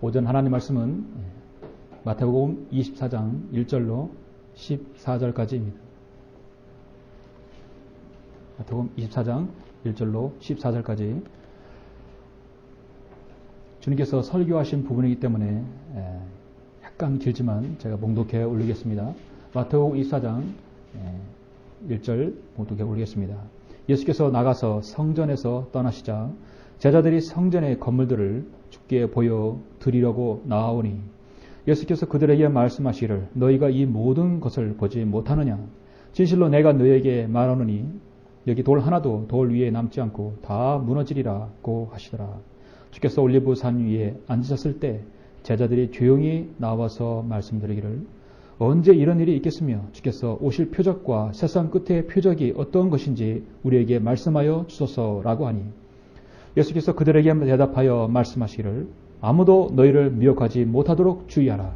오전 하나님 말씀은 마태복음 24장 1절로 14절까지입니다. 마태복음 24장 1절로 14절까지 주님께서 설교하신 부분이기 때문에 약간 길지만 제가 봉독해 올리겠습니다. 마태복음 24장 1절 봉독해 올리겠습니다. 예수께서 나가서 성전에서 떠나시자 제자들이 성전의 건물들을 주께 보여 드리려고 나아오니 예수께서 그들에게 말씀하시기를 너희가 이 모든 것을 보지 못하느냐? 진실로 내가 너희에게 말하노니 여기 돌 하나도 돌 위에 남지 않고 다 무너지리라고 하시더라. 주께서 올리브산 위에 앉으셨을 때 제자들이 조용히 나와서 말씀드리기를 언제 이런 일이 있겠으며 주께서 오실 표적과 세상 끝의 표적이 어떤 것인지 우리에게 말씀하여 주소서라고 하니 예수께서 그들에게 대답하여 말씀하시기를 아무도 너희를 미혹하지 못하도록 주의하라.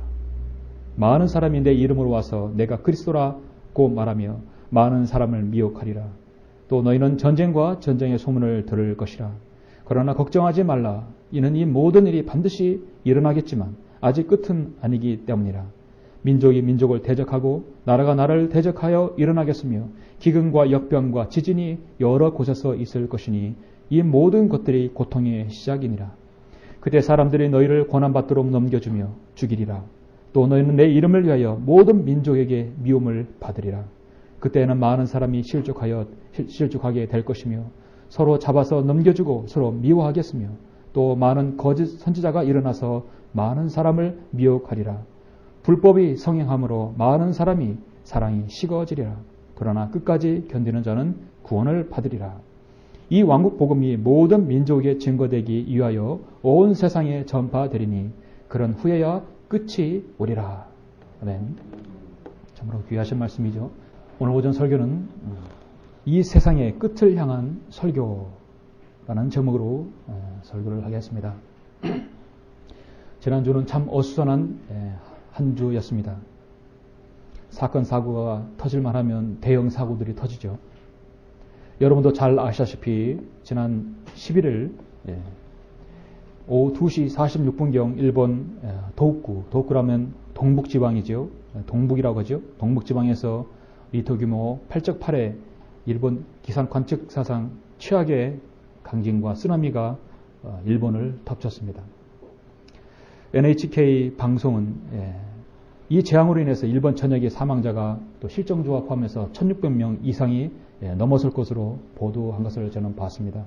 많은 사람이 내 이름으로 와서 내가 그리스도라고 말하며 많은 사람을 미혹하리라. 또 너희는 전쟁과 전쟁의 소문을 들을 것이라. 그러나 걱정하지 말라. 이는 이 모든 일이 반드시 일어나겠지만 아직 끝은 아니기 때문이라. 민족이 민족을 대적하고 나라가 나라를 대적하여 일어나겠으며 기근과 역병과 지진이 여러 곳에서 있을 것이니 이 모든 것들이 고통의 시작이니라. 그때 사람들이 너희를 고난받도록 넘겨주며 죽이리라. 또 너희는 내 이름을 위하여 모든 민족에게 미움을 받으리라. 그때에는 많은 사람이 실족하게 될 것이며 서로 잡아서 넘겨주고 서로 미워하겠으며 또 많은 거짓 선지자가 일어나서 많은 사람을 미혹하리라. 불법이 성행함으로 많은 사람이 사랑이 식어지리라. 그러나 끝까지 견디는 자는 구원을 받으리라. 이 왕국 복음이 모든 민족에 증거되기 위하여 온 세상에 전파되리니 그런 후에야 끝이 오리라. 아멘. 참으로 귀하신 말씀이죠. 오늘 오전 설교는 이 세상의 끝을 향한 설교라는 제목으로 설교를 하겠습니다. 지난주는 참 어수선한 한 주였습니다. 사건 사고가 터질만 하면 대형 사고들이 터지죠. 여러분도 잘 아시다시피 지난 11일 오후 2시 46분경 일본 도호쿠라면 동북지방이죠. 동북이라고 하죠. 동북지방에서 리터 규모 8.8의 일본 기상 관측 사상 최악의 강진과 쓰나미가 일본을 덮쳤습니다. NHK 방송은 이 재앙으로 인해서 일본 전역의 사망자가 또 실종자와 포함해서 1600명 이상이 넘어설 것으로 보도한 것을 저는 봤습니다.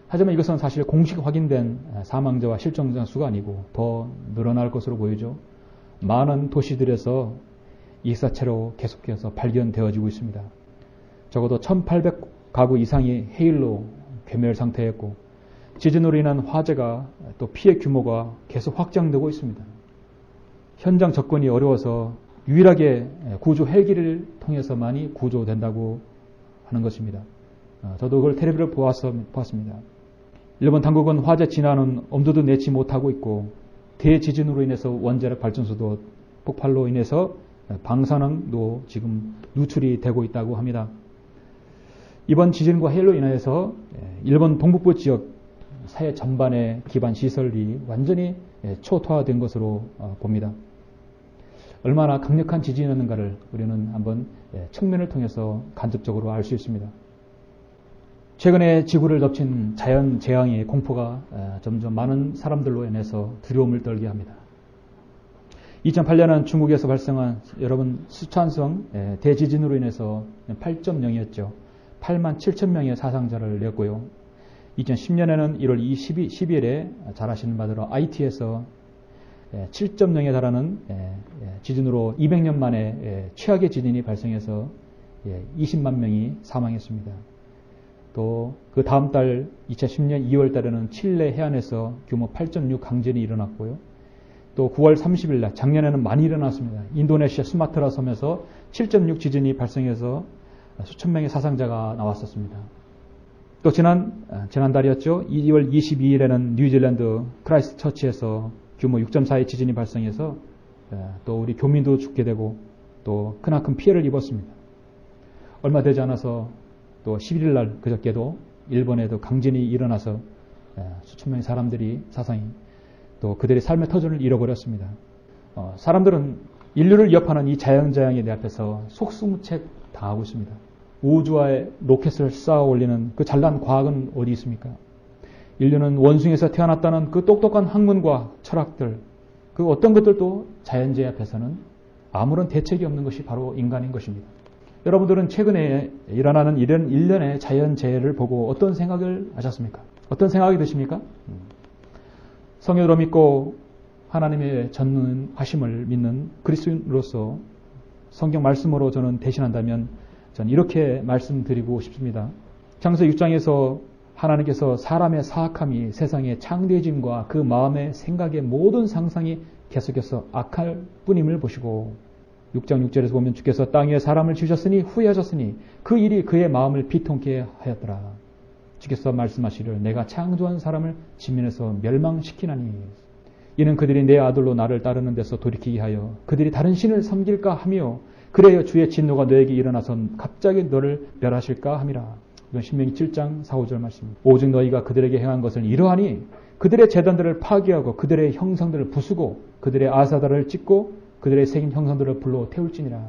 하지만 이것은 사실 공식 확인된 사망자와 실종자 수가 아니고 더 늘어날 것으로 보이죠. 많은 도시들에서 익사체로 계속해서 발견되어지고 있습니다. 적어도 1800가구 이상이 해일로 괴멸 상태였고 지진으로 인한 화재가 또 피해 규모가 계속 확장되고 있습니다. 현장 접근이 어려워서 유일하게 구조 헬기를 통해서만이 구조된다고 하는 것입니다. 저도 그걸 텔레비를 보았습니다. 일본 당국은 화재 진화는 엄두도 내지 못하고 있고 대지진으로 인해서 원자력 발전소도 폭발로 인해서 방사능도 지금 누출이 되고 있다고 합니다. 이번 지진과 해일로 인해서 일본 동북부 지역 사회 전반의 기반 시설이 완전히 초토화된 것으로 봅니다. 얼마나 강력한 지진이었는가를 우리는 한번 측면을 통해서 간접적으로 알 수 있습니다. 최근에 지구를 덮친 자연 재앙의 공포가 점점 많은 사람들로 인해서 두려움을 떨게 합니다. 2008년은 중국에서 발생한 여러분 수촨성 대지진으로 인해서 8.0이었죠. 8만 7천 명의 사상자를 냈고요. 2010년에는 1월 12일에 잘 아시는 바대로 IT에서 7.0에 달하는 지진으로 200년 만에 최악의 지진이 발생해서 20만 명이 사망했습니다. 또 그 다음 달 2010년 2월 달에는 칠레 해안에서 규모 8.6 강진이 일어났고요. 또 9월 30일 날 작년에는 많이 일어났습니다. 인도네시아 수마트라 섬에서 7.6 지진이 발생해서 수천 명의 사상자가 나왔었습니다. 또 지난달이었죠. 2월 22일에는 뉴질랜드 크라이스트 처치에서 규모 6.4의 지진이 발생해서 또 우리 교민도 죽게 되고 또 크나큰 피해를 입었습니다. 얼마 되지 않아서 또 11일 날 그저께도 일본에도 강진이 일어나서 수천 명의 사람들이 사상이 또 그들의 삶의 터전을 잃어버렸습니다. 사람들은 인류를 위협하는 이 자연재앙에 내 앞에서 속수무책 당하고 있습니다. 우주와의 로켓을 쌓아 올리는 그 잘난 과학은 어디 있습니까? 인류는 원숭이에서 태어났다는 그 똑똑한 학문과 철학들, 그 어떤 것들도 자연재해 앞에서는 아무런 대책이 없는 것이 바로 인간인 것입니다. 여러분들은 최근에 일어나는 이런 일련의 자연재해를 보고 어떤 생각을 하셨습니까? 어떤 생각이 드십니까? 성령으로 믿고 하나님의 전능하심을 믿는 그리스도인으로서 성경 말씀으로 저는 대신한다면 저는 이렇게 말씀드리고 싶습니다. 창세기 6장에서 하나님께서 사람의 사악함이 세상의 창대해짐과 그 마음의 생각의 모든 상상이 계속해서 악할 뿐임을 보시고 6장 6절에서 보면 주께서 땅 위에 사람을 지으셨으니 후회하셨으니 그 일이 그의 마음을 비통케 하였더라. 주께서 말씀하시기를 내가 창조한 사람을 진면에서 멸망시키나니 이는 그들이 내 아들로 나를 따르는 데서 돌이키게 하여 그들이 다른 신을 섬길까 하며 그래야 주의 진노가 너에게 일어나서 갑자기 너를 멸하실까 함이라. 이건 신명기 7장 4, 5절 말씀입니다. 오직 너희가 그들에게 행한 것을 이러하니 그들의 제단들을 파괴하고 그들의 형상들을 부수고 그들의 아사다를 찢고 그들의 새긴 형상들을 불로 태울지니라.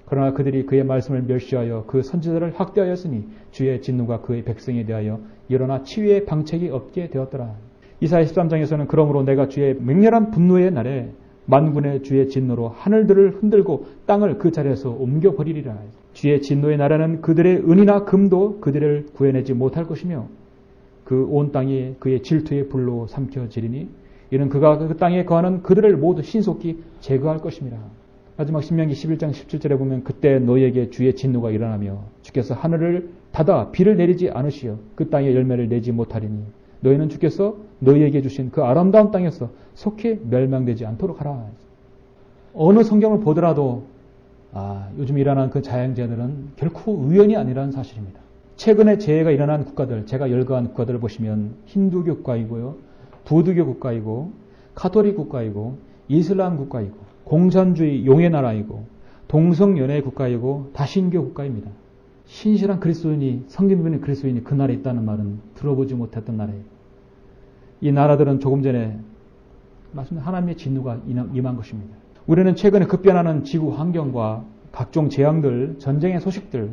그러나 그들이 그의 말씀을 멸시하여 그 선지자를 학대하였으니 주의 진노가 그의 백성에 대하여 일어나 치유의 방책이 없게 되었더라. 이사야 13장에서는 그러므로 내가 주의 맹렬한 분노의 날에 만군의 주의 진노로 하늘들을 흔들고 땅을 그 자리에서 옮겨버리리라. 주의 진노의 날에는 그들의 은이나 금도 그들을 구해내지 못할 것이며 그 온 땅이 그의 질투의 불로 삼켜지리니 이는 그가 그 땅에 거하는 그들을 모두 신속히 제거할 것입니다. 마지막 신명기 11장 17절에 보면 그때 너희에게 주의 진노가 일어나며 주께서 하늘을 닫아 비를 내리지 않으시어 그 땅에 열매를 내지 못하리니 너희는 주께서 너희에게 주신 그 아름다운 땅에서 속히 멸망되지 않도록 하라. 어느 성경을 보더라도 요즘 일어난 그 자연재해들은 결코 우연이 아니라는 사실입니다. 최근에 재해가 일어난 국가들, 제가 열거한 국가들을 보시면 힌두교 국가이고요, 부두교 국가이고, 가톨릭 국가이고, 이슬람 국가이고, 공산주의 용의 나라이고, 동성연애 국가이고, 다신교 국가입니다. 신실한 그리스도인이, 성경 믿는 그리스도인이 그 나라에 있다는 말은 들어보지 못했던 나라예요. 이 나라들은 조금 전에 말씀드린 하나님의 진노가 임한 것입니다. 우리는 최근에 급변하는 지구 환경과 각종 재앙들, 전쟁의 소식들,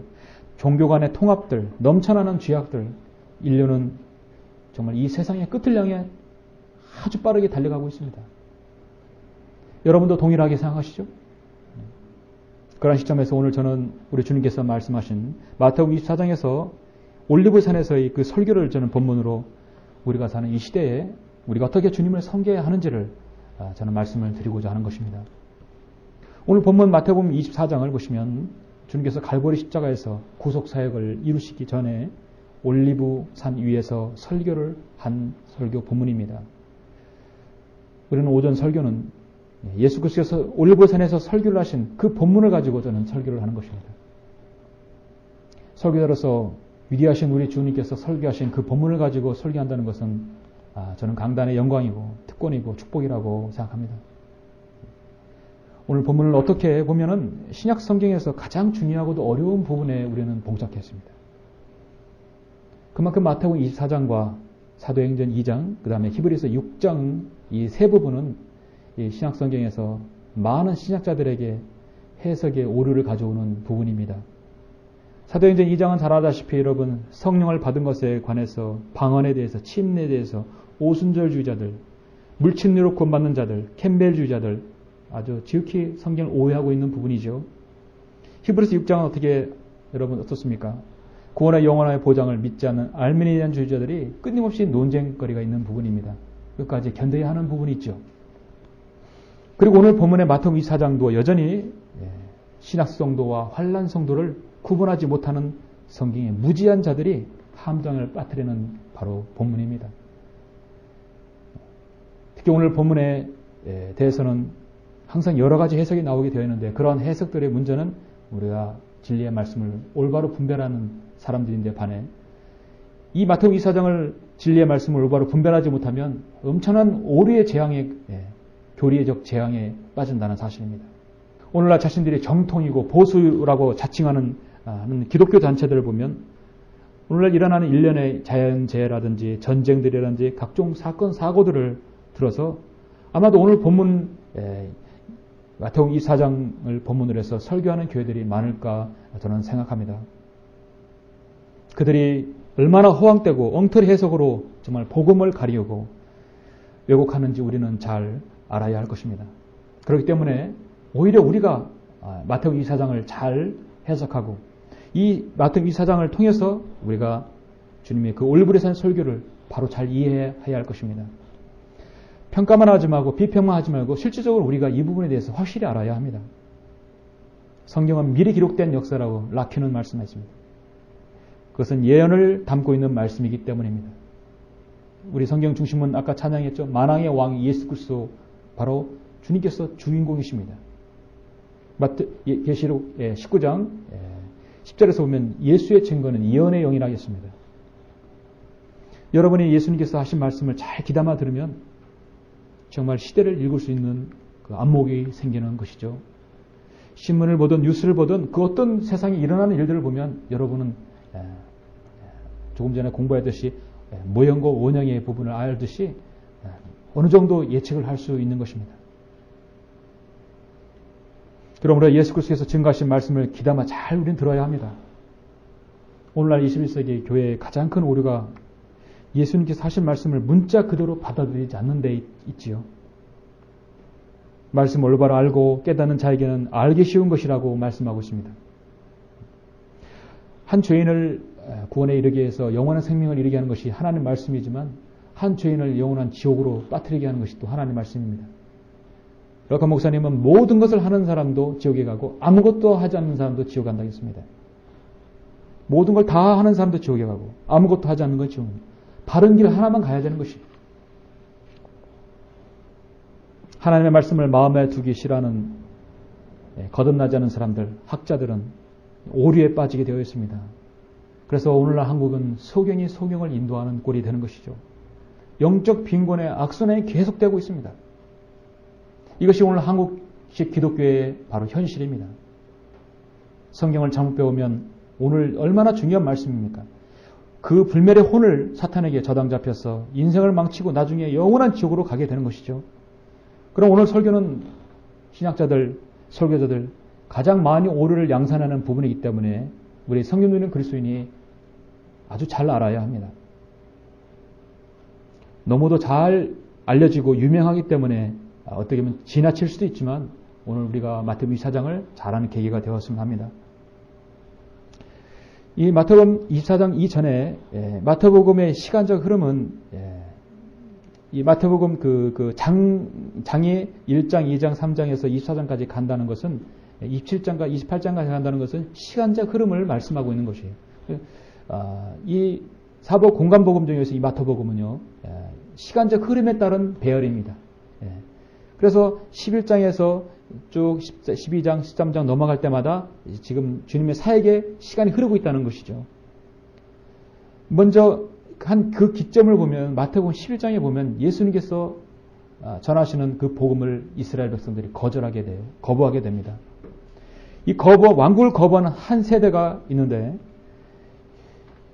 종교 간의 통합들, 넘쳐나는 죄악들, 인류는 정말 이 세상의 끝을 향해 아주 빠르게 달려가고 있습니다. 여러분도 동일하게 생각하시죠? 그런 시점에서 오늘 저는 우리 주님께서 말씀하신 마태복음 24장에서 올리브산에서의 그 설교를 저는 본문으로 우리가 사는 이 시대에 우리가 어떻게 주님을 섬겨야 하는지를 저는 말씀을 드리고자 하는 것입니다. 오늘 본문 마태복음 24장을 보시면 주님께서 갈보리 십자가에서 구속사역을 이루시기 전에 올리브산 위에서 설교를 한 설교 본문입니다. 우리는 오전 설교는 예수 그리스도께서 올리브산에서 설교를 하신 그 본문을 가지고 저는 설교를 하는 것입니다. 설교자로서 위대하신 우리 주님께서 설교하신 그 본문을 가지고 설교한다는 것은 저는 강단의 영광이고 특권이고 축복이라고 생각합니다. 오늘 본문을 어떻게 보면은 신약 성경에서 가장 중요하고도 어려운 부분에 우리는 봉착했습니다. 그만큼 마태복음 24장과 사도행전 2장, 그 다음에 히브리서 6장 이 세 부분은 이 신약 성경에서 많은 신약자들에게 해석의 오류를 가져오는 부분입니다. 사도행전 2장은 잘 아다시피 여러분 성령을 받은 것에 관해서 방언에 대해서, 침례에 대해서, 오순절주의자들, 물침례로 구원받는 자들, 캠벨주의자들 아주 지극히 성경을 오해하고 있는 부분이죠. 히브리서 6장은 어떻게 여러분 어떻습니까? 구원의 영원한 보장을 믿지 않는 알미니안주의자들이 끊임없이 논쟁거리가 있는 부분입니다. 끝까지 견뎌야 하는 부분이 있죠. 그리고 오늘 본문의 마태복음 24장도 여전히 신약 성도와 환란 성도를 구분하지 못하는 성경의 무지한 자들이 함정을 빠뜨리는 바로 본문입니다. 특히 오늘 본문에 대해서는 항상 여러 가지 해석이 나오게 되어 있는데 그러한 해석들의 문제는 우리가 진리의 말씀을 올바로 분별하는 사람들인데 반해 이 마태복음 24장을 진리의 말씀을 올바로 분별하지 못하면 엄청난 오류의 재앙에 교리적 재앙에 빠진다는 사실입니다. 오늘날 자신들이 정통이고 보수라고 자칭하는 기독교 단체들을 보면 오늘날 일어나는 일련의 자연재해라든지 전쟁들이라든지 각종 사건 사고들을 들어서 아마도 오늘 본문 마태복음 24장을 본문으로 해서 설교하는 교회들이 많을까 저는 생각합니다. 그들이 얼마나 허황되고 엉터리 해석으로 정말 복음을 가리우고 왜곡하는지 우리는 잘 알아야 할 것입니다. 그렇기 때문에 오히려 우리가 마태복음 24장을 잘 해석하고 이 마태복음 24장을 통해서 우리가 주님의 그 올브레산 설교를 바로 잘 이해해야 할 것입니다. 평가만 하지 말고 비평만 하지 말고 실질적으로 우리가 이 부분에 대해서 확실히 알아야 합니다. 성경은 미리 기록된 역사라고 라큐는 말씀했습니다. 그것은 예언을 담고 있는 말씀이기 때문입니다. 우리 성경 중심은 아까 찬양했죠. 만왕의 왕 예수 그리스도 바로 주님께서 주인공이십니다. 계시록 19장 10절에서 보면 예수의 증거는 예언의 영이라 했습니다. 여러분이 예수님께서 하신 말씀을 잘 귀담아 들으면 정말 시대를 읽을 수 있는 그 안목이 생기는 것이죠. 신문을 보든 뉴스를 보든 그 어떤 세상에 일어나는 일들을 보면 여러분은 조금 전에 공부했듯이 모형과 원형의 부분을 알듯이 어느 정도 예측을 할 수 있는 것입니다. 그러므로 예수 그리스도께서 증거하신 말씀을 귀담아 잘 우리는 들어야 합니다. 오늘날 21세기 교회의 가장 큰 오류가 예수님께서 하신 말씀을 문자 그대로 받아들이지 않는 데 있지요. 말씀 올바로 알고 깨닫는 자에게는 알기 쉬운 것이라고 말씀하고 있습니다. 한 죄인을 구원에 이르게 해서 영원한 생명을 이루게 하는 것이 하나님의 말씀이지만 한 죄인을 영원한 지옥으로 빠뜨리게 하는 것이 또 하나님의 말씀입니다. 럭커 목사님은 모든 것을 하는 사람도 지옥에 가고 아무것도 하지 않는 사람도 지옥 간다고 했습니다. 모든 걸 다 하는 사람도 지옥에 가고 아무것도 하지 않는 건 지옥입니다. 바른 길 하나만 가야 되는 것이 하나님의 말씀을 마음에 두기 싫어하는 거듭나지 않은 사람들, 학자들은 오류에 빠지게 되어 있습니다. 그래서 오늘날 한국은 소경이 소경을 인도하는 꼴이 되는 것이죠. 영적 빈곤의 악순환이 계속되고 있습니다. 이것이 오늘 한국식 기독교의 바로 현실입니다. 성경을 잘못 배우면 오늘 얼마나 중요한 말씀입니까? 그 불멸의 혼을 사탄에게 저당 잡혀서 인생을 망치고 나중에 영원한 지옥으로 가게 되는 것이죠. 그럼 오늘 설교는 신학자들, 설교자들 가장 많이 오류를 양산하는 부분이기 때문에 우리 성경 읽는 그리스도인이 아주 잘 알아야 합니다. 너무도 잘 알려지고 유명하기 때문에 어떻게 보면 지나칠 수도 있지만 오늘 우리가 마태복음 24장을 잘 아는 계기가 되었으면 합니다. 이 마태복음 24장 이전에 마태복음의 시간적 흐름은 이 마태복음 장의 1장, 2장, 3장에서 24장까지 간다는 것은 27장과 28장까지 간다는 것은 시간적 흐름을 말씀하고 있는 것이에요. 이 사복 공간복음 중에서 이 마태복음은요 시간적 흐름에 따른 배열입니다. 그래서 11장에서 쭉 12장, 13장 넘어갈 때마다 지금 주님의 사역의 시간이 흐르고 있다는 것이죠. 먼저 한 그 기점을 보면 마태복음 11장에 보면 예수님께서 전하시는 그 복음을 이스라엘 백성들이 거부하게 됩니다. 이 왕국을 거부하는 한 세대가 있는데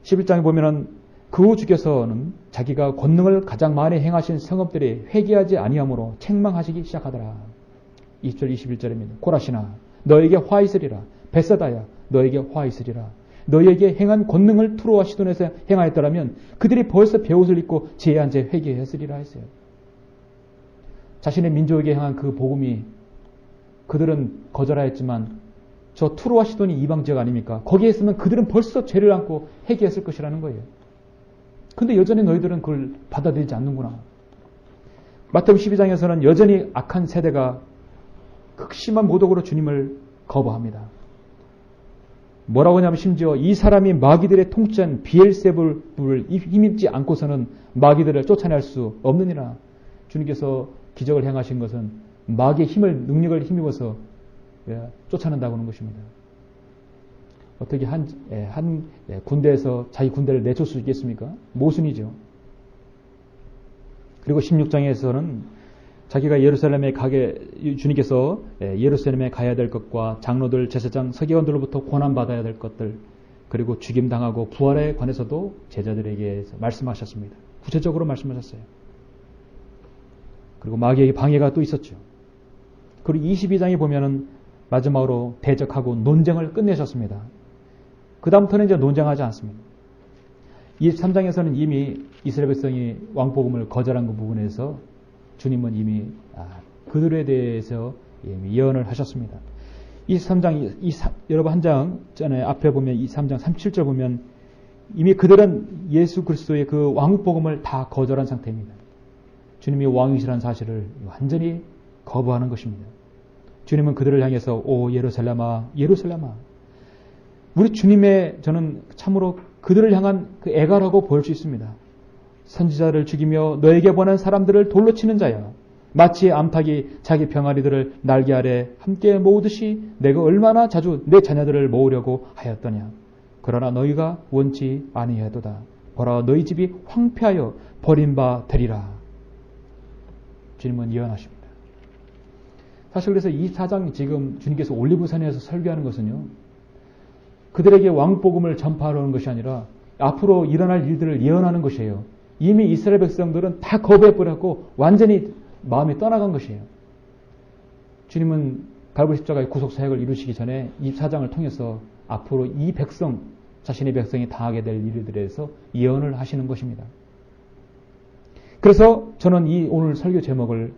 11장에 보면은 그 후 주께서는 자기가 권능을 가장 많이 행하신 성읍들이 회개하지 아니하므로 책망하시기 시작하더라. 20절 21절입니다. 고라시나 너에게 화 있으리라. 벳사다야 너에게 화 있으리라. 너에게 행한 권능을 투로와 시돈에서 행하였더라면 그들이 벌써 베옷을 입고 제에 앉아 회개했으리라 했어요. 자신의 민족에게 행한 그 복음이 그들은 거절하였지만 저 투로와 시돈이 이방 지역 아닙니까? 거기에 있으면 그들은 벌써 죄를 안고 회개했을 것이라는 거예요. 근데 여전히 너희들은 그걸 받아들이지 않는구나. 마태복음 12장에서는 여전히 악한 세대가 극심한 모독으로 주님을 거부합니다. 뭐라고 하냐면 심지어 이 사람이 마귀들의 통치한 비엘세불을 힘입지 않고서는 마귀들을 쫓아낼 수 없느니라. 주님께서 기적을 행하신 것은 마귀의 능력을 힘입어서 쫓아낸다고 하는 것입니다. 어떻게 한 군대에서 자기 군대를 내쫓을 수 있겠습니까? 모순이죠. 그리고 16장에서는 자기가 주님께서 예루살렘에 가야 될 것과 장로들, 제사장, 서기관들로부터 고난받아야 될 것들, 그리고 죽임당하고 부활에 관해서도 제자들에게 말씀하셨습니다. 구체적으로 말씀하셨어요. 그리고 마귀에게 방해가 또 있었죠. 그리고 22장에 보면은 마지막으로 대적하고 논쟁을 끝내셨습니다. 그 다음부터는 이제 논쟁하지 않습니다. 23장에서는 이미 이스라엘 백성이 왕복음을 거절한 그 부분에서 주님은 이미 그들에 대해서 이미 예언을 하셨습니다. 23장, 여러분 한 장 전에 앞에 보면 23장 37절 보면 이미 그들은 예수 그리스도의 그 왕복음을 다 거절한 상태입니다. 주님이 왕이시라는 사실을 완전히 거부하는 것입니다. 주님은 그들을 향해서 오 예루살렘아 예루살렘아, 우리 주님의 저는 참으로 그들을 향한 그 애가라고 볼 수 있습니다. 선지자를 죽이며 너에게 보낸 사람들을 돌로 치는 자야, 마치 암탉이 자기 병아리들을 날개 아래 함께 모으듯이 내가 얼마나 자주 내 자녀들을 모으려고 하였더냐. 그러나 너희가 원치 아니하도다. 보라 너희 집이 황폐하여 버린 바 되리라. 주님은 예언하십니다. 사실 그래서 이 4장 지금 주님께서 올리브산에서 설교하는 것은요, 그들에게 왕복음을 전파하는 것이 아니라 앞으로 일어날 일들을 예언하는 것이에요. 이미 이스라엘 백성들은 다 거부해버렸고 완전히 마음이 떠나간 것이에요. 주님은 갈보리 십자가의 구속사역을 이루시기 전에 이 4장을 통해서 앞으로 이 백성, 자신의 백성이 당하게 될 일들에 대해서 예언을 하시는 것입니다. 그래서 저는 이 오늘 설교 제목을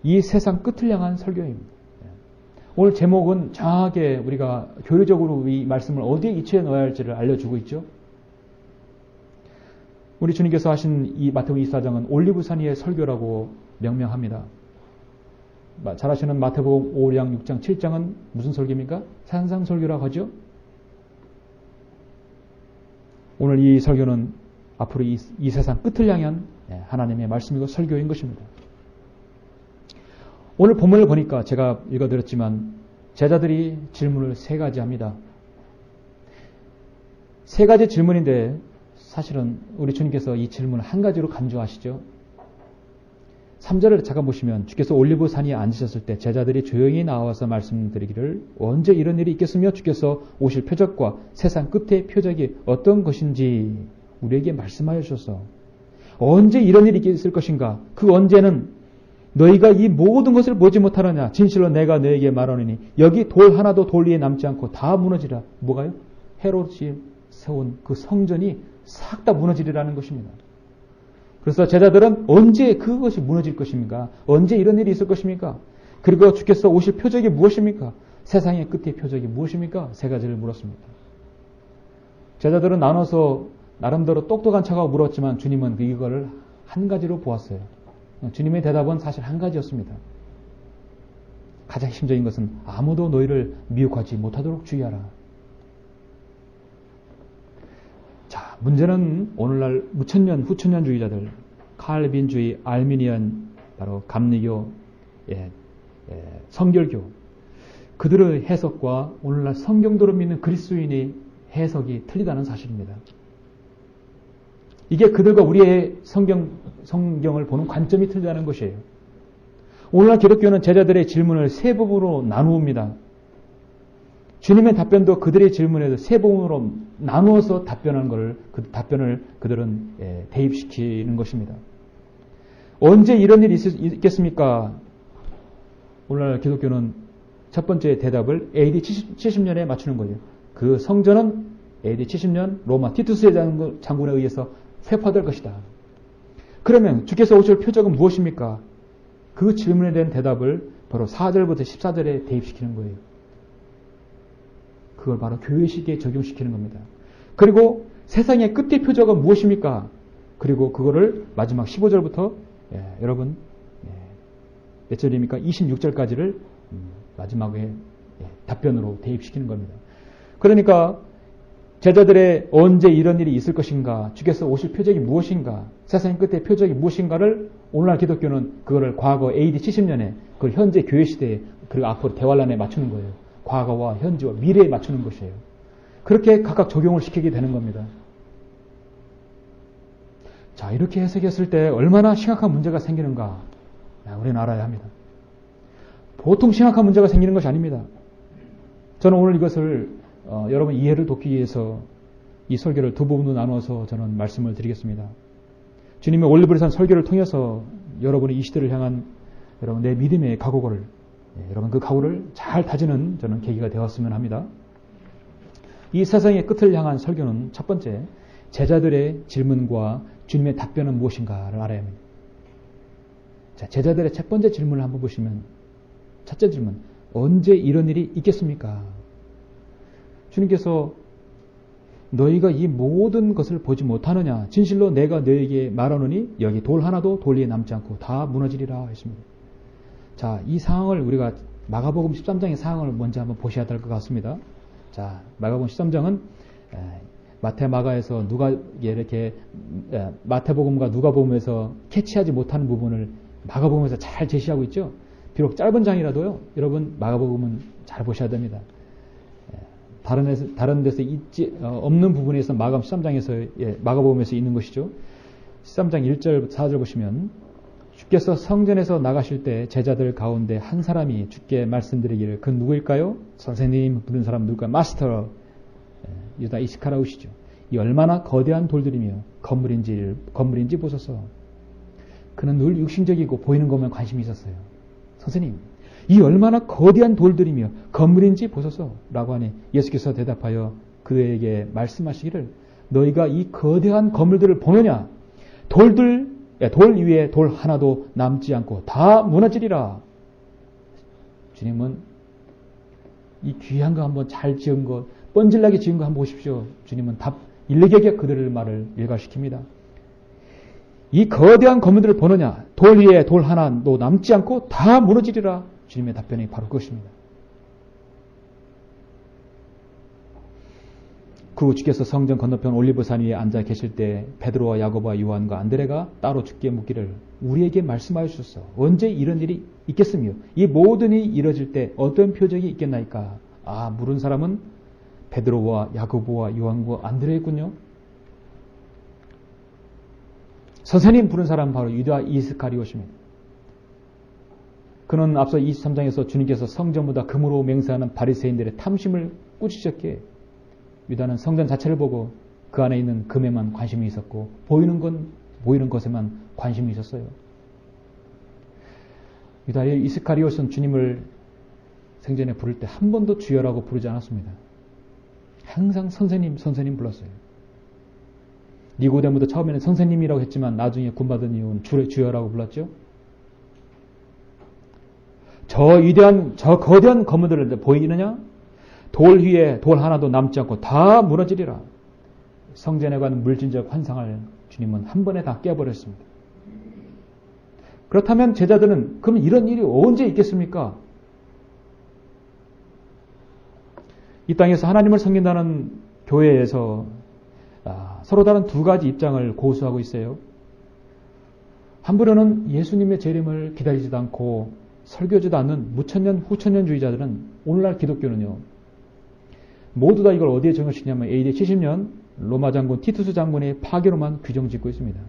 이 세상 끝을 향한 설교입니다. 오늘 제목은 정확하게 우리가 교리적으로 이 말씀을 어디에 위치해 넣어야 할지를 알려주고 있죠. 우리 주님께서 하신 이 마태복음 24장은 올리브산 위의 설교라고 명명합니다. 잘 아시는 마태복음 5장, 6장, 7장은 무슨 설교입니까? 산상설교라고 하죠. 오늘 이 설교는 앞으로 이 세상 끝을 향한 하나님의 말씀이고 설교인 것입니다. 오늘 본문을 보니까 제가 읽어드렸지만 제자들이 질문을 3가지 합니다. 3가지 질문인데 사실은 우리 주님께서 이 질문을 한 가지로 간주하시죠. 3절을 잠깐 보시면 주께서 올리브산에 앉으셨을 때 제자들이 조용히 나와서 말씀드리기를 언제 이런 일이 있겠으며 주께서 오실 표적과 세상 끝의 표적이 어떤 것인지 우리에게 말씀하여 주셔서 언제 이런 일이 있을 것인가, 그 언제는 너희가 이 모든 것을 보지 못하느냐. 진실로 내가 너에게 말하노니 여기 돌 하나도 돌 위에 남지 않고 다 무너지라. 뭐가요? 헤롯이 세운 그 성전이 싹 다 무너지리라는 것입니다. 그래서 제자들은 언제 그것이 무너질 것입니까? 언제 이런 일이 있을 것입니까? 그리고 주께서 오실 표적이 무엇입니까? 세상의 끝의 표적이 무엇입니까? 3가지를 물었습니다. 제자들은 나눠서 나름대로 똑똑한 척하고 물었지만 주님은 이거를 한 가지로 보았어요. 주님의 대답은 사실 한 가지였습니다. 가장 핵심적인 것은 아무도 너희를 미혹하지 못하도록 주의하라. 자, 문제는 오늘날 무천년, 후천년주의자들, 칼빈주의, 알미니안, 바로 감리교, 성결교, 그들의 해석과 오늘날 성경도를 믿는 그리스도인의 해석이 틀리다는 사실입니다. 이게 그들과 우리의 성경을 보는 관점이 틀리다는 것이에요. 오늘날 기독교는 제자들의 질문을 3부분으로 나누옵니다. 주님의 답변도 그들의 질문에도 3부분으로 나누어서 답변하는 것을, 그 답변을 그들은 대입시키는 것입니다. 언제 이런 일이 있겠습니까? 오늘날 기독교는 첫 번째 대답을 AD 70년에 맞추는 거예요. 그 성전은 AD 70년 로마 티투스의 장군에 의해서 회파될 것이다. 그러면 주께서 오실 표적은 무엇입니까? 그 질문에 대한 대답을 바로 4절부터 14절에 대입시키는 거예요. 그걸 바로 교회식에 적용시키는 겁니다. 그리고 세상의 끝의 표적은 무엇입니까? 그리고 그거를 마지막 15절부터 여러분 몇 절입니까? 26절까지를 마지막에 답변으로 대입시키는 겁니다. 그러니까 제자들의 언제 이런 일이 있을 것인가, 주께서 오실 표적이 무엇인가, 세상의 끝의 표적이 무엇인가를 오늘날 기독교는 그거를 과거 AD 70년에 그 현재 교회 시대에 그리고 앞으로 대환란에 맞추는 거예요. 과거와 현재와 미래에 맞추는 것이에요. 그렇게 각각 적용을 시키게 되는 겁니다. 자, 이렇게 해석했을 때 얼마나 심각한 문제가 생기는가 우리는 알아야 합니다. 보통 심각한 문제가 생기는 것이 아닙니다. 저는 오늘 이것을 여러분 이해를 돕기 위해서 이 설교를 2부분으로 나누어서 저는 말씀을 드리겠습니다. 주님의 올리브산 설교를 통해서 여러분이 이 시대를 향한 여러분 내 믿음의 각오를 여러분 그 각오를 잘 다지는 저는 계기가 되었으면 합니다. 이 세상의 끝을 향한 설교는 첫 번째 제자들의 질문과 주님의 답변은 무엇인가를 알아야 합니다. 자, 제자들의 첫 번째 질문을 한번 보시면 첫째 질문, 언제 이런 일이 있겠습니까? 주님께서 너희가 이 모든 것을 보지 못하느냐? 진실로 내가 너희에게 말하노니 여기 돌 하나도 돌 위에 남지 않고 다 무너지리라 했습니다. 자, 이 상황을 우리가 마가복음 13장의 상황을 먼저 한번 보셔야 될 것 같습니다. 자, 마가복음 13장은 마태 마가에서 누가 이렇게 마태복음과 누가복음에서 캐치하지 못하는 부분을 마가복음에서 잘 제시하고 있죠. 비록 짧은 장이라도요. 여러분 마가복음은 잘 보셔야 됩니다. 다른 데서 있지 없는 부분에서 마가복음 13장에서 마가복음에서 있는 것이죠. 13장 1절 4절 보시면 주께서 성전에서 나가실 때 제자들 가운데 한 사람이 주께 말씀드리기를 그 누구일까요? 선생님 부른 사람 누굴까요? 마스터 유다 이스카라웃이죠. 이 얼마나 거대한 돌들이며 건물인지 보소서. 그는 늘 육신적이고 보이는 것만 관심이 있었어요. 선생님, 이 얼마나 거대한 돌들이며 건물인지 보소서 라고 하니 예수께서 대답하여 그에게 말씀하시기를 너희가 이 거대한 건물들을 보느냐? 돌 위에 돌 하나도 남지 않고 다 무너지리라. 주님은 이 귀한 거 한번 잘 지은 것, 뻔질나게 지은 거 한번 보십시오. 주님은 일리게 그들의 말을 일가시킵니다. 이 거대한 건물들을 보느냐? 돌 위에 돌 하나도 남지 않고 다 무너지리라. 주님의 답변이 바로 그것입니다. 그 후 주께서 성전 건너편 올리브산 위에 앉아 계실 때 베드로와 야고보와 요한과 안드레가 따로 주께 묻기를 우리에게 말씀하여 주소서. 언제 이런 일이 있겠으며 이 모든 일이 이뤄질 때 어떤 표적이 있겠나이까? 물은 사람은 베드로와 야고보와 요한과 안드레였군요. 선생님 부른 사람은 바로 유다 이스카리옷입니다. 그는 앞서 23장에서 주님께서 성전보다 금으로 맹세하는 바리새인들의 탐심을 꾸짖었기에 유다는 성전 자체를 보고 그 안에 있는 금에만 관심이 있었고 보이는 것에만 관심이 있었어요. 유다의 이스카리옷은 주님을 생전에 부를 때 한 번도 주여라고 부르지 않았습니다. 항상 선생님 불렀어요. 니고데모도 처음에는 선생님이라고 했지만 나중에 구원받은 이후는 주여라고 불렀죠. 저 거대한 건물들을 보이느냐? 돌 위에 돌 하나도 남지 않고 다 무너지리라. 성전에 관한 물질적 환상을 주님은 한 번에 다 깨버렸습니다. 그렇다면 제자들은 그럼 이런 일이 언제 있겠습니까? 이 땅에서 하나님을 섬긴다는 교회에서 서로 다른 두 가지 입장을 고수하고 있어요. 한편으로는 예수님의 재림을 기다리지도 않고 설교지도 않는 무천년 후천년주의자들은 오늘날 기독교는요. 모두 다 이걸 어디에 적용시키냐면 AD 70년 로마 장군 티투스 장군의 파괴로만 규정짓고 있습니다.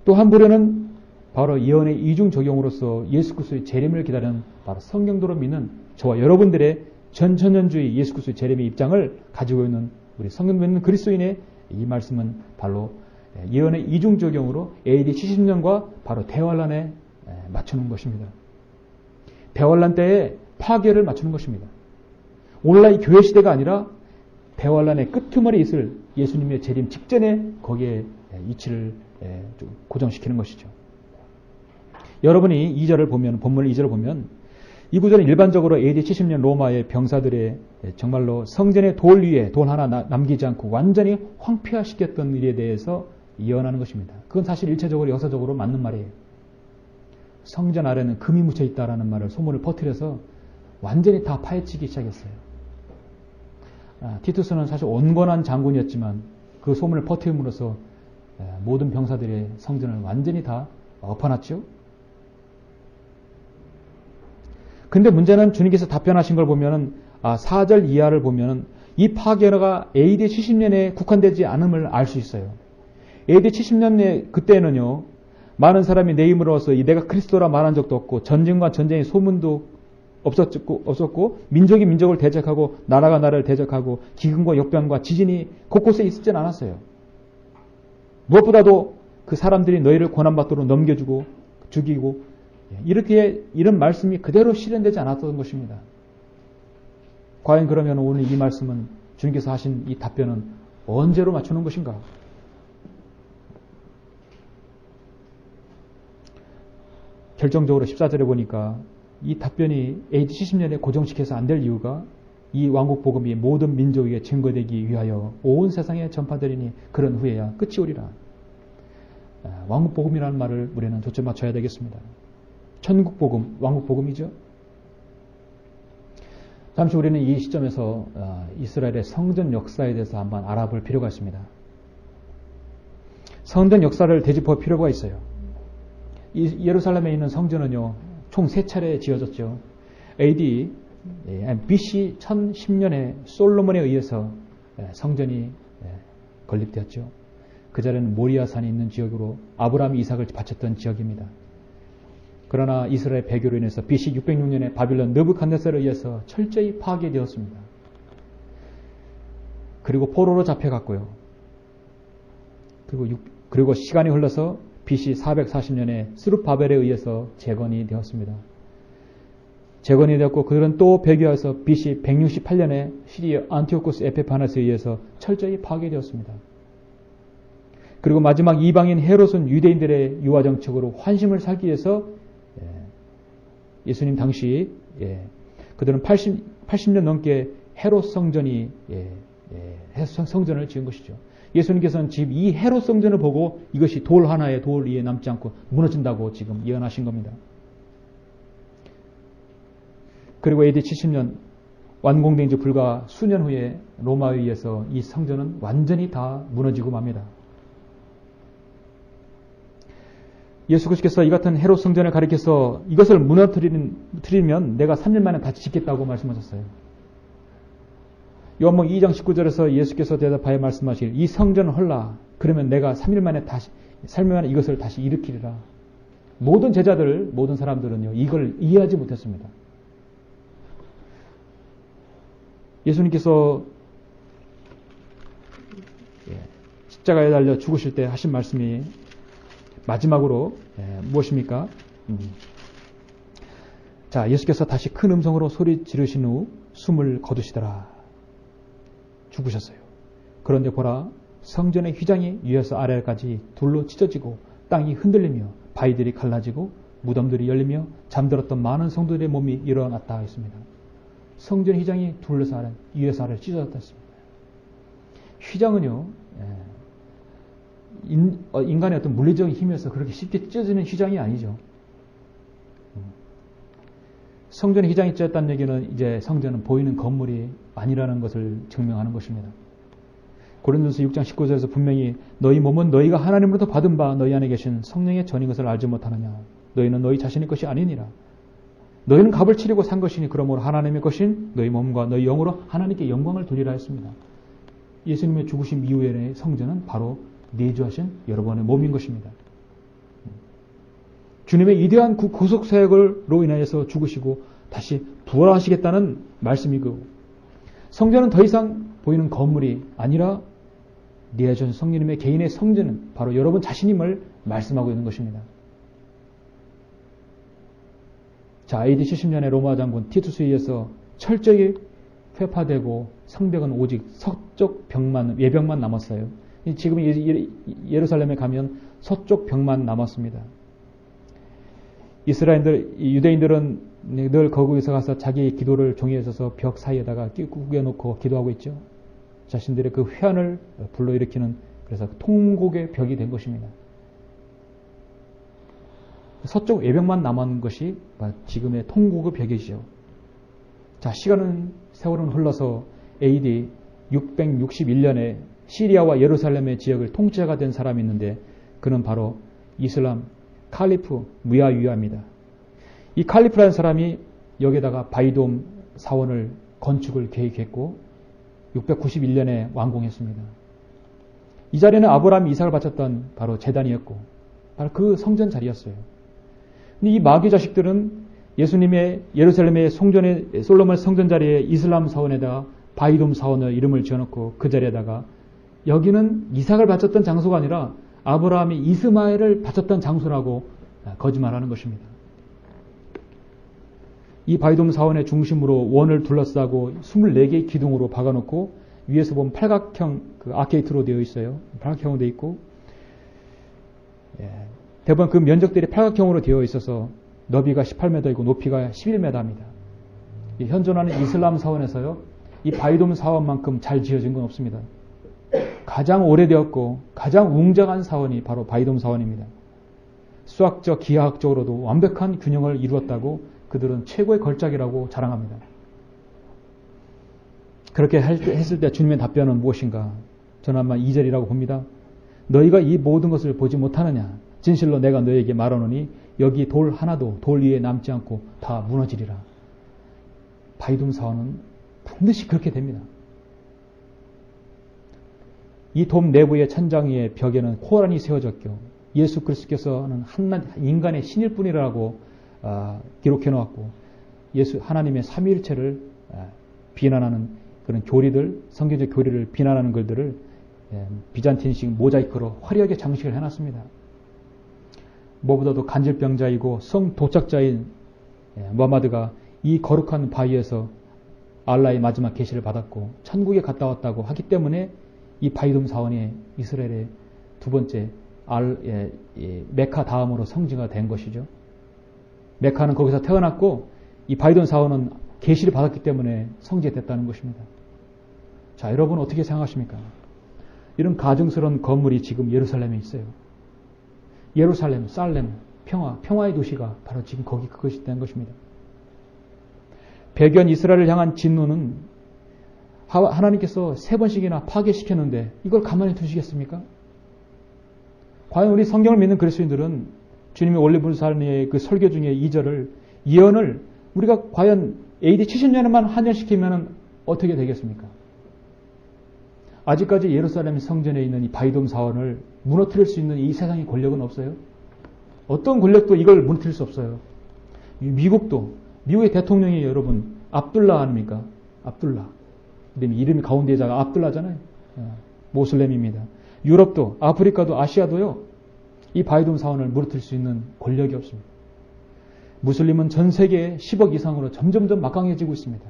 또 한 부류는 바로 예언의 이중 적용으로서 예수 그리스도의 재림을 기다리는 바로 성경도로 믿는 저와 여러분들의 전천년주의 예수 그리스도의 재림의 입장을 가지고 있는 우리 성경 믿는 그리스도인의 이 말씀은 바로 예언의 이중 적용으로 AD 70년과 바로 대환란에 맞추는 것입니다. 대환란 때에 파괴를 맞추는 것입니다. 오늘날 이 교회 시대가 아니라 대환란의 끄트머리에 있을 예수님의 재림 직전에 거기에 위치를 고정시키는 것이죠. 여러분이 2절을 보면 본문 2절을 보면 이 구절은 일반적으로 AD 70년 로마의 병사들의 정말로 성전의 돌 위에 돌 하나 남기지 않고 완전히 황폐화시켰던 일에 대해서 예언하는 것입니다. 그건 사실 일체적으로 역사적으로 맞는 말이에요. 성전 아래는 금이 묻혀 있다라는 말을 소문을 퍼뜨려서 완전히 다 파헤치기 시작했어요. 티투스는 사실 온건한 장군이었지만 그 소문을 퍼뜨림으로써 모든 병사들의 성전을 완전히 다 엎어놨죠. 근데 문제는 주님께서 답변하신 걸 보면은 4절 이하를 보면은 이 파괴가 AD 70년에 국한되지 않음을 알 수 있어요. AD 70년에 그때는요. 많은 사람이 내 힘으로서 내가 그리스도라 말한 적도 없고 전쟁과 전쟁의 소문도 없었고 민족이 민족을 대적하고 나라가 나라를 대적하고 기근과 역병과 지진이 곳곳에 있었진 않았어요. 무엇보다도 그 사람들이 너희를 고난받도록 넘겨주고 죽이고 이렇게 이런 말씀이 그대로 실현되지 않았던 것입니다. 과연 그러면 오늘 이 말씀은 주님께서 하신 이 답변은 언제로 맞추는 것인가? 결정적으로 14절에 보니까 이 답변이 AD 70년에 고정시켜서 안 될 이유가 이 왕국 복음이 모든 민족에게 증거되기 위하여 온 세상에 전파되리니 그런 후에야 끝이 오리라. 왕국 복음이라는 말을 우리는 초점 맞춰야 되겠습니다. 천국 복음, 왕국 복음이죠. 잠시 우리는 이 시점에서 이스라엘의 성전 역사에 대해서 한번 알아볼 필요가 있습니다. 성전 역사를 되짚을 필요가 있어요. 예루살렘에 있는 성전은요, 총 3차례 지어졌죠. AD BC 1010년에 솔로몬에 의해서 성전이 건립되었죠. 그 자리는 모리아산이 있는 지역으로 아브라함이 이삭을 바쳤던 지역입니다. 그러나 이스라엘 배교로 인해서 BC 606년에 바빌론 느부갓네살에 의해서 철저히 파괴되었습니다. 그리고 포로로 잡혀갔고요. 그리고 시간이 흘러서 BC 440년에 스룹바벨에 의해서 재건이 되었습니다. 재건이 되었고 그들은 또 배교해서 BC 168년에 시리아 안티오코스 에페파네스에 의해서 철저히 파괴되었습니다. 그리고 마지막 이방인 헤롯은 유대인들의 유화 정책으로 환심을 살기 위해서 예수님 당시 그들은 80년 넘게 헤롯 성전이 성전을 지은 것이죠. 예수님께서는 지금 이 헤롯 성전을 보고 이것이 돌 하나에 돌 위에 남지 않고 무너진다고 지금 예언하신 겁니다. 그리고 AD 70년 완공된 지 불과 수년 후에 로마에 의해서 이 성전은 완전히 다 무너지고 맙니다. 예수 그리스도께서 이 같은 헤롯 성전을 가리켜서 이것을 무너뜨리면 내가 3일 만에 다시 짓겠다고 말씀하셨어요. 요한복음 2장 19절에서 예수께서 대답하여 말씀하실 이 성전을 헐라. 그러면 내가 3일 만에 이것을 다시 일으키리라. 모든 제자들, 모든 사람들은요, 이걸 이해하지 못했습니다. 예수님께서 십자가에 달려 죽으실 때 하신 말씀이 마지막으로 무엇입니까? 자, 예수께서 다시 큰 음성으로 소리 지르신 후 숨을 거두시더라. 죽으셨어요. 그런데 보라, 성전의 휘장이 위에서 아래까지 둘로 찢어지고 땅이 흔들리며 바위들이 갈라지고 무덤들이 열리며 잠들었던 많은 성도들의 몸이 일어났다 했습니다. 성전 휘장이 둘러서 위에서 아래로 찢어졌다 했습니다. 휘장은요, 인간의 어떤 물리적인 힘에서 그렇게 쉽게 찢어지는 휘장이 아니죠. 성전의 휘장이 찢어졌다는 얘기는 이제 성전은 보이는 건물이 아니라는 것을 증명하는 것입니다. 고린도서 6장 19절에서 분명히 너희 몸은 너희가 하나님으로부터 받은 바 너희 안에 계신 성령의 전인 것을 알지 못하느냐. 너희는 너희 자신의 것이 아니니라. 너희는 값을 치르고 산 것이니 그러므로 하나님의 것인 너희 몸과 너희 영으로 하나님께 영광을 돌리라 했습니다. 예수님의 죽으심 이후의 성전은 바로 내주하신 여러분의 몸인 것입니다. 주님의 위대한 구속 사역으로 인하여서 죽으시고 다시 부활하시겠다는 말씀이고 성전은 더 이상 보이는 건물이 아니라 내주하신 성령님의 개인의 성전은 바로 여러분 자신임을 말씀하고 있는 것입니다. 자, AD 70년에 로마 장군 티투스에 의해서 철저히 회파되고 성벽은 오직 서쪽 벽만, 외벽만 남았어요. 지금 예루살렘에 가면 서쪽 벽만 남았습니다. 유대인들은 늘 거기서 가서 자기의 기도를 종이에 써서 벽 사이에다가 구겨놓고 기도하고 있죠. 자신들의 그 회한을 불러일으키는 그래서 통곡의 벽이 된 것입니다. 서쪽 외벽만 남은 것이 지금의 통곡의 벽이죠. 자, 세월은 흘러서 AD 661년에 시리아와 예루살렘의 지역을 통치자가 된 사람이 있는데 그는 바로 이슬람 칼리프 무야위야입니다. 이 칼리프라는 사람이 여기에다가 바이돔 사원을 건축을 계획했고 691년에 완공했습니다. 이 자리는 아브라함이 이삭을 바쳤던 바로 제단이었고 바로 그 성전 자리였어요. 근데 이 마귀 자식들은 예수님의 예루살렘의 솔로몬 성전 자리에 이슬람 사원에다가 바이돔 사원의 이름을 지어놓고 그 자리에다가 여기는 이삭을 바쳤던 장소가 아니라 아브라함이 이스마엘을 바쳤던 장소라고 거짓말하는 것입니다. 이 바이돔 사원의 중심으로 원을 둘러싸고 24개의 기둥으로 박아놓고 위에서 보면 팔각형 그 아케이트로 되어 있어요. 팔각형으로 되어 있고 대부분 그 면적들이 팔각형으로 되어 있어서 너비가 18m이고 높이가 11m입니다. 현존하는 이슬람 사원에서요. 이 바이돔 사원만큼 잘 지어진 건 없습니다. 가장 오래되었고 가장 웅장한 사원이 바로 바이돔 사원입니다. 수학적, 기하학적으로도 완벽한 균형을 이루었다고 그들은 최고의 걸작이라고 자랑합니다. 그렇게 했을 때 주님의 답변은 무엇인가? 저는 아마 2절이라고 봅니다. 너희가 이 모든 것을 보지 못하느냐? 진실로 내가 너희에게 말하노니 여기 돌 하나도 돌 위에 남지 않고 다 무너지리라. 바이돔 사원은 반드시 그렇게 됩니다. 이 돔 내부의 천장 위에 벽에는 코란이 세워졌고 예수 그리스도께서는 인간의 신일 뿐이라고 기록해 놓았고 하나님의 삼위일체를 비난하는 그런 교리들, 성경적 교리를 비난하는 글들을 비잔틴식 모자이크로 화려하게 장식을 해놨습니다. 무엇보다도 간질병자이고 성도착자인 무하마드가 이 거룩한 바위에서 알라의 마지막 계시를 받았고 천국에 갔다 왔다고 하기 때문에 이 바이돔 사원이 이스라엘의 두 번째 메카 다음으로 성지가 된 것이죠. 메카는 거기서 태어났고 이 바이돔 사원은 계시를 받았기 때문에 성지가 됐다는 것입니다. 자, 여러분 어떻게 생각하십니까? 이런 가증스러운 건물이 지금 예루살렘에 있어요. 예루살렘, 살렘, 평화의 도시가 바로 지금 그것이 된 것입니다. 배견 이스라엘을 향한 진노는 하나님께서 3번씩이나 파괴시켰는데 이걸 가만히 두시겠습니까? 과연 우리 성경을 믿는 그리스도인들은 주님의 올리브산의 그 설교 중에 2절을 예언을 우리가 과연 AD 70년에만 한정시키면 어떻게 되겠습니까? 아직까지 예루살렘 성전에 있는 이 바이돔 사원을 무너뜨릴 수 있는 이 세상의 권력은 없어요. 어떤 권력도 이걸 무너뜨릴 수 없어요. 미국의 대통령이 여러분 압둘라 아닙니까? 압둘라. 이름이 가운데자가 압둘라잖아요. 모슬렘입니다. 유럽도, 아프리카도, 아시아도요. 이 바이돔 사원을 무너뜨릴 수 있는 권력이 없습니다. 무슬림은 전 세계에 10억 이상으로 점점점 막강해지고 있습니다.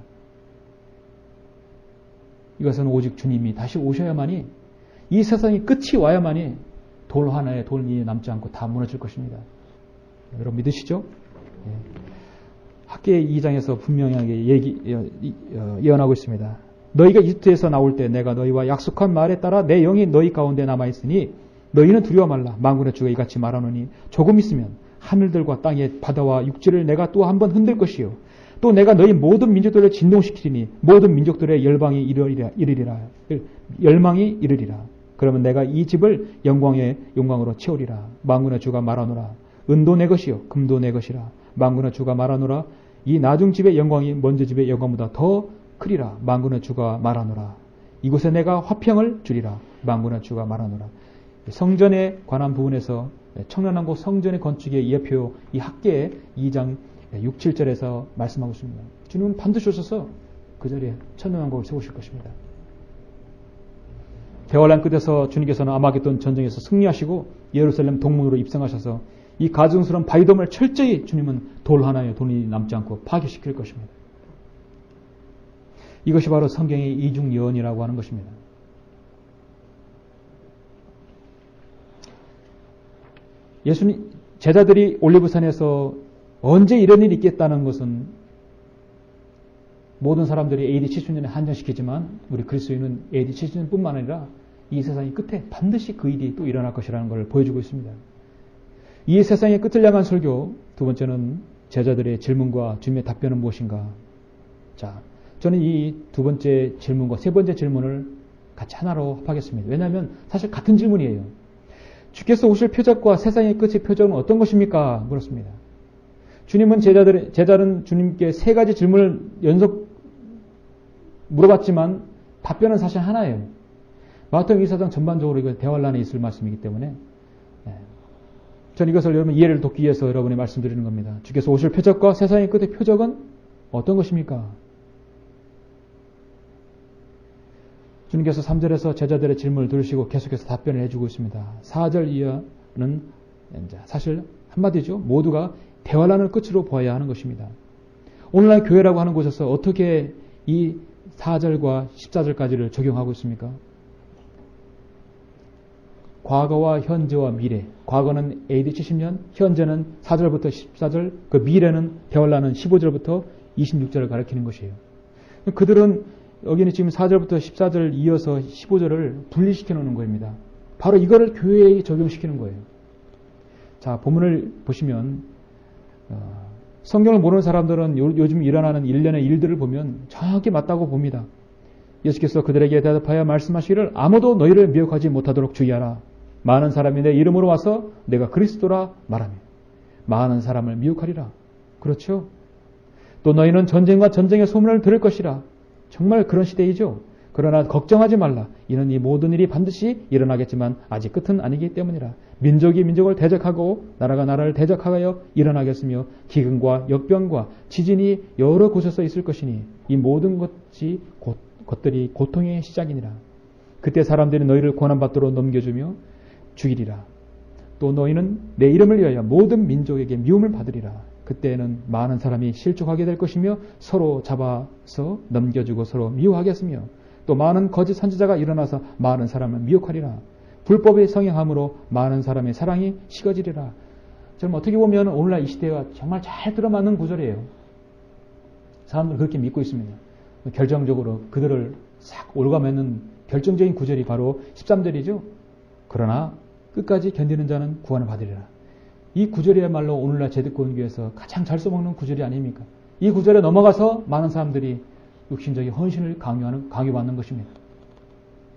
이것은 오직 주님이 다시 오셔야만이 이 세상이 끝이 와야만이 돌 하나에 돌 위에 남지 않고 다 무너질 것입니다. 여러분 믿으시죠? 학계 2장에서 분명하게 예언하고 있습니다. 너희가 이집트에서 나올 때 내가 너희와 약속한 말에 따라 내 영이 너희 가운데 남아있으니 너희는 두려워 말라. 만군의 주가 이같이 말하노니 조금 있으면 하늘들과 땅의 바다와 육지를 내가 또 한 번 흔들 것이요. 또 내가 너희 모든 민족들을 진동시키리니 모든 민족들의 열방이 이르리라. 열망이 이르리라. 그러면 내가 이 집을 영광의 영광으로 채우리라. 만군의 주가 말하노라. 은도 내 것이요 금도 내 것이라. 만군의 주가 말하노라. 이 나중 집의 영광이 먼저 집의 영광보다 더 크리라. 만군의 주가 말하노라. 이곳에 내가 화평을 주리라. 만군의 주가 말하노라. 성전에 관한 부분에서 청년왕국 성전의 건축의 예표 이 학계의 2장 6, 7절에서 말씀하고 있습니다. 주님은 반드시 오셔서 그 자리에 천년왕국을 세우실 것입니다. 대환란 끝에서 주님께서는 아마겟돈 전쟁에서 승리하시고 예루살렘 동문으로 입성하셔서 이 가증스러운 바이돔을 철저히 주님은 돌 하나에 돈이 남지 않고 파괴시킬 것입니다. 이것이 바로 성경의 이중 예언이라고 하는 것입니다. 예수님 제자들이 올리브산에서 언제 이런 일이 있겠다는 것은 모든 사람들이 AD 70년에 한정시키지만 우리 그리스도인은 AD 70년뿐만 아니라 이 세상의 끝에 반드시 그 일이 또 일어날 것이라는 것을 보여주고 있습니다. 이 세상의 끝을 향한 설교 두 번째는 제자들의 질문과 주님의 답변은 무엇인가? 자, 저는 이 두 번째 질문과 세 번째 질문을 같이 하나로 합하겠습니다. 왜냐하면 사실 같은 질문이에요. 주께서 오실 표적과 세상의 끝의 표적은 어떤 것입니까? 물었습니다. 주님은 제자는 주님께 세 가지 질문을 연속 물어봤지만 답변은 사실 하나예요. 마태복음 24장 전반적으로 이거 대환란에 있을 말씀이기 때문에 저는 이것을 여러분 이해를 돕기 위해서 여러분이 말씀드리는 겁니다. 주께서 오실 표적과 세상의 끝의 표적은 어떤 것입니까? 주님께서 3절에서 제자들의 질문을 들으시고 계속해서 답변을 해주고 있습니다. 4절 이하는 사실 한마디죠. 모두가 대환란을 끝으로 보아야 하는 것입니다. 오늘날 교회라고 하는 곳에서 어떻게 이 4절과 14절까지를 적용하고 있습니까? 과거와 현재와 미래. 과거는 AD 70년, 현재는 4절부터 14절, 그 미래는 대환란은 15절부터 26절을 가리키는 것이에요. 그들은 여기는 지금 4절부터 14절 이어서 15절을 분리시켜 놓는 겁니다. 바로 이거를 교회에 적용시키는 거예요. 자, 본문을 보시면 성경을 모르는 사람들은 요즘 일어나는 일련의 일들을 보면 정확히 맞다고 봅니다. 예수께서 그들에게 대답하여 말씀하시기를 아무도 너희를 미혹하지 못하도록 주의하라. 많은 사람이 내 이름으로 와서 내가 그리스도라 말하며 많은 사람을 미혹하리라. 그렇죠? 또 너희는 전쟁과 전쟁의 소문을 들을 것이라. 정말 그런 시대이죠. 그러나 걱정하지 말라. 이는 이 모든 일이 반드시 일어나겠지만 아직 끝은 아니기 때문이라. 민족이 민족을 대적하고 나라가 나라를 대적하여 일어나겠으며 기근과 역병과 지진이 여러 곳에서 있을 것이니 이 모든 것들이 고통의 시작이니라. 그때 사람들이 너희를 고난받도록 넘겨주며 죽이리라. 또 너희는 내 이름을 위하여 모든 민족에게 미움을 받으리라. 그때에는 많은 사람이 실족하게 될 것이며 서로 잡아서 넘겨주고 서로 미워하겠으며 또 많은 거짓 선지자가 일어나서 많은 사람을 미혹하리라. 불법의 성행함으로 많은 사람의 사랑이 식어지리라. 저는 어떻게 보면 오늘날 이 시대와 정말 잘 들어맞는 구절이에요. 사람들은 그렇게 믿고 있습니다. 결정적으로 그들을 싹 올가매는 결정적인 구절이 바로 13절이죠. 그러나 끝까지 견디는 자는 구원을 받으리라. 이 구절이야말로 오늘날 제득권교에서 가장 잘 써먹는 구절이 아닙니까? 이 구절에 넘어가서 많은 사람들이 육신적인 헌신을 강요받는 것입니다.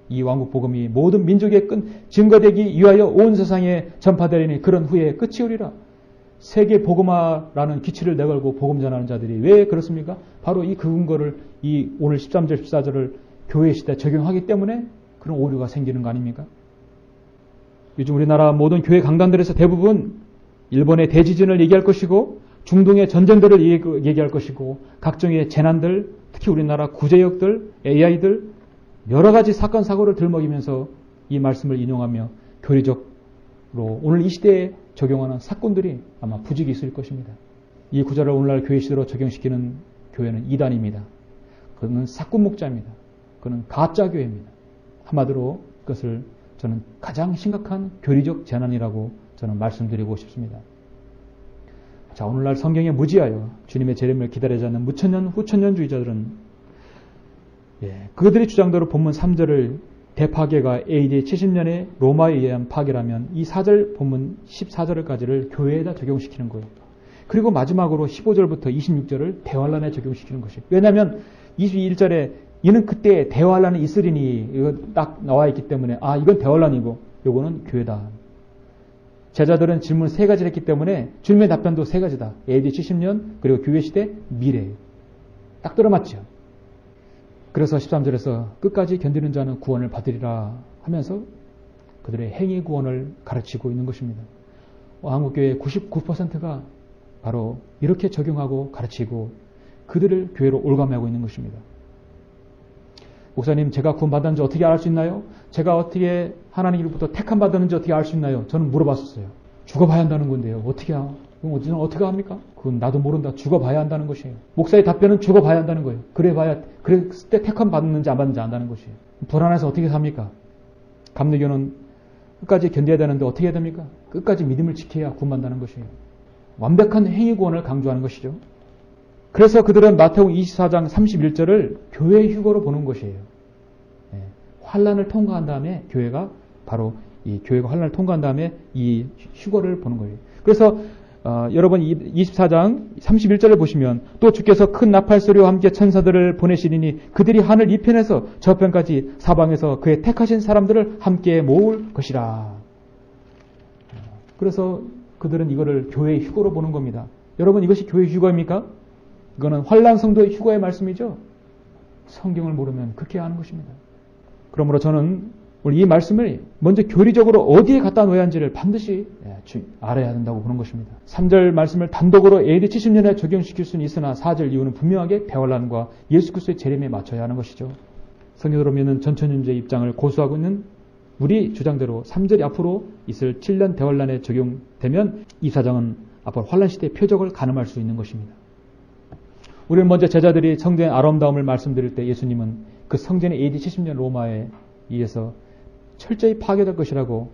이 왕국 복음이 모든 민족의 증거되기 위하여 온 세상에 전파되리니 그런 후에 끝이 오리라. 세계 복음화라는 기치를 내걸고 복음 전하는 자들이 왜 그렇습니까? 바로 이 근거를 이 오늘 13절 14절을 교회 시대에 적용하기 때문에 그런 오류가 생기는 거 아닙니까? 요즘 우리나라 모든 교회 강단들에서 대부분 일본의 대지진을 얘기할 것이고 중동의 전쟁들을 얘기할 것이고 각종의 재난들, 특히 우리나라 구제역들, AI들 여러 가지 사건 사고를 들먹이면서 이 말씀을 인용하며 교리적으로 오늘 이 시대에 적용하는 사건들이 아마 부직이 있을 것입니다. 이 구절을 오늘날 교회 시대로 적용시키는 교회는 이단입니다. 그는 사꾼 목자입니다. 그는 가짜 교회입니다. 한마디로 그것을 저는 가장 심각한 교리적 재난이라고 저는 말씀드리고 싶습니다. 자, 오늘날 성경에 무지하여 주님의 재림을 기다리지 않는 무천년 후천년주의자들은 그들의 주장대로 본문 3절을 대파괴가 AD 70년에 로마에 의한 파괴라면 이 4절 본문 14절까지를 교회에다 적용시키는 거예요. 그리고 마지막으로 15절부터 26절을 대환란에 적용시키는 것이에요. 왜냐하면 21절에 이는 그때 대환란이 있으리니 이거 딱 나와 있기 때문에 이건 대환란이고 이거는 교회다. 제자들은 질문 3가지를 했기 때문에 주님의 답변도 3가지다. AD 70년 그리고 교회 시대 미래. 딱 들어맞죠. 그래서 13절에서 끝까지 견디는 자는 구원을 받으리라 하면서 그들의 행위 구원을 가르치고 있는 것입니다. 한국교회의 99%가 바로 이렇게 적용하고 가르치고 그들을 교회로 올가매고 있는 것입니다. 목사님, 제가 구원받았는지 어떻게 알 수 있나요? 제가 어떻게 하나님으로부터 택함 받았는지 어떻게 알 수 있나요? 저는 물어봤었어요. 죽어봐야 한다는 건데요. 어떻게 합니까? 그건 나도 모른다. 죽어봐야 한다는 것이에요. 목사의 답변은 죽어봐야 한다는 거예요. 그랬을 때 택함 받았는지 안 받는지 안다는 것이에요. 불안해서 어떻게 삽니까? 감리교는 끝까지 견뎌야 되는데 어떻게 해야 됩니까? 끝까지 믿음을 지켜야 구원받는다는 것이에요. 완벽한 행위 구원을 강조하는 것이죠. 그래서 그들은 마태복음 24장 31절을 교회의 휴거로 보는 것이에요. 환난을 통과한 다음에 교회가 환난을 통과한 다음에 이 휴거를 보는 거예요. 그래서 여러분 24장 31절을 보시면 또 주께서 큰 나팔소리와 함께 천사들을 보내시리니 그들이 하늘 이편에서 저편까지 사방에서 그의 택하신 사람들을 함께 모을 것이라. 그래서 그들은 이거를 교회의 휴거로 보는 겁니다. 여러분, 이것이 교회의 휴거입니까? 이거는 환난 성도의 휴거의 말씀이죠. 성경을 모르면 그렇게 하는 것입니다. 그러므로 저는 오늘 이 말씀을 먼저 교리적으로 어디에 갖다 놓아야 하는지를 반드시 알아야 된다고 보는 것입니다. 3절 말씀을 단독으로 AD 70년에 적용시킬 수는 있으나 4절 이후는 분명하게 대환란과 예수 그리스도의 재림에 맞춰야 하는 것이죠. 성경으로 믿는 전천윤제의 입장을 고수하고 있는 우리 주장대로 3절이 앞으로 있을 7년 대환란에 적용되면 이 사장은 앞으로 환란 시대의 표적을 가늠할 수 있는 것입니다. 우리는 먼저 제자들이 성전의 아름다움을 말씀드릴 때 예수님은 그 성전의 AD 70년 로마에 의해서 철저히 파괴될 것이라고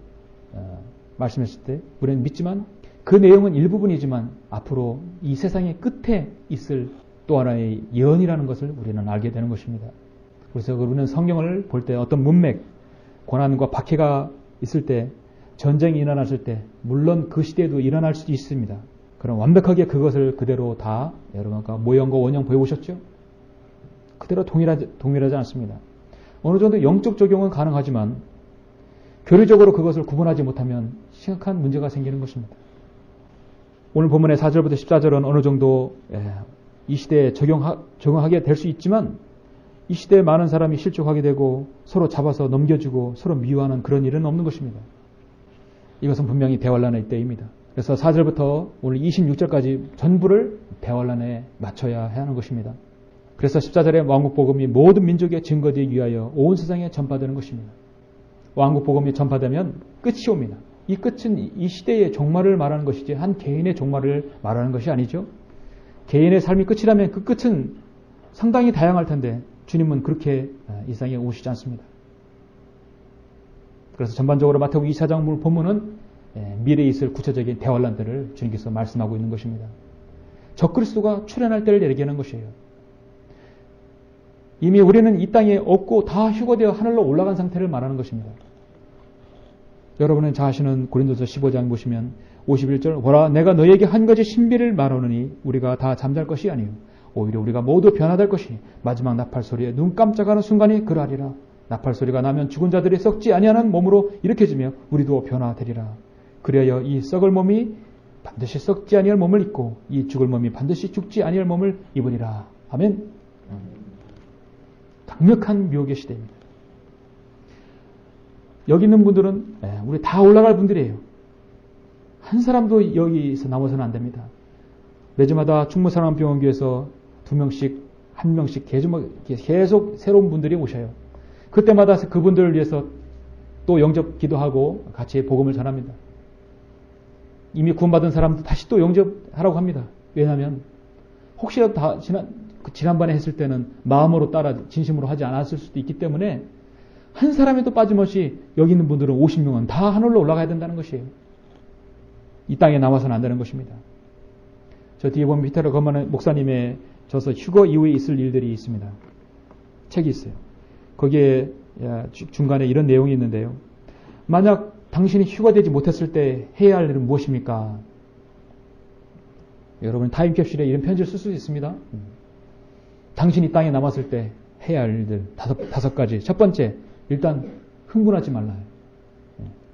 말씀했을 때 우리는 믿지만 그 내용은 일부분이지만 앞으로 이 세상의 끝에 있을 또 하나의 예언이라는 것을 우리는 알게 되는 것입니다. 그래서 우리는 성경을 볼 때 어떤 문맥, 고난과 박해가 있을 때, 전쟁이 일어났을 때, 물론 그 시대에도 일어날 수도 있습니다. 그럼 완벽하게 그것을 그대로 다 여러분과 모형과 원형 보여보셨죠? 그대로 동일하지 않습니다. 어느 정도 영적 적용은 가능하지만 교리적으로 그것을 구분하지 못하면 심각한 문제가 생기는 것입니다. 오늘 본문의 4절부터 14절은 어느 정도 이 시대에 적용하게 될 수 있지만 이 시대에 많은 사람이 실족하게 되고 서로 잡아서 넘겨주고 서로 미워하는 그런 일은 없는 것입니다. 이것은 분명히 대환란의 때입니다. 그래서 4절부터 오늘 26절까지 전부를 대환란에 맞춰야 하는 것입니다. 그래서 14절에 왕국복음이 모든 민족에 증거되기 위하여 온 세상에 전파되는 것입니다. 왕국복음이 전파되면 끝이 옵니다. 이 끝은 이 시대의 종말을 말하는 것이지 한 개인의 종말을 말하는 것이 아니죠. 개인의 삶이 끝이라면 그 끝은 상당히 다양할 텐데 주님은 그렇게 이 세상에 오시지 않습니다. 그래서 전반적으로 마태복음 24장 본문은 미래에 있을 구체적인 대환란들을 주님께서 말씀하고 있는 것입니다. 적그리스도가 출현할 때를 얘기하는 것이에요. 이미 우리는 이 땅에 없고 다 휴거되어 하늘로 올라간 상태를 말하는 것입니다. 여러분은 자신은 고린도서 15장 보시면 51절 보라 내가 너에게 한 가지 신비를 말하노니 우리가 다 잠잘 것이 아니요 오히려 우리가 모두 변화될 것이니 마지막 나팔 소리에 눈 깜짝하는 순간이 그러하리라. 나팔 소리가 나면 죽은 자들이 썩지 아니하는 몸으로 일으켜지며 우리도 변화되리라. 그리하여 이 썩을 몸이 반드시 썩지 아니할 몸을 입고 이 죽을 몸이 반드시 죽지 아니할 몸을 입으리라. 아멘. 강력한 미혹의 시대입니다. 여기 있는 분들은 우리 다 올라갈 분들이에요. 한 사람도 여기서 남아서는 안 됩니다. 매주마다 충무사랑병원교에서 2명씩 1명씩 계속 새로운 분들이 오셔요. 그때마다 그분들을 위해서 또 영접 기도하고 같이 복음을 전합니다. 이미 구원받은 사람도 다시 또 영접하라고 합니다. 왜냐하면 혹시라도 다 지난번에 했을 때는 마음으로 따라 진심으로 하지 않았을 수도 있기 때문에 한 사람에도 빠짐없이 여기 있는 분들은 50명은 다 하늘로 올라가야 된다는 것이에요. 이 땅에 남아서는 안 되는 것입니다. 저 뒤에 보면 피테르 거만 목사님의 저서 휴거 이후에 있을 일들이 있습니다. 책이 있어요. 거기에 중간에 이런 내용이 있는데요. 만약 당신이 휴가되지 못했을 때 해야 할 일은 무엇입니까? 여러분 타임캡슐에 이런 편지를 쓸 수 있습니다. 당신이 땅에 남았을 때 해야 할 일들 다섯 가지. 첫 번째, 일단 흥분하지 말라.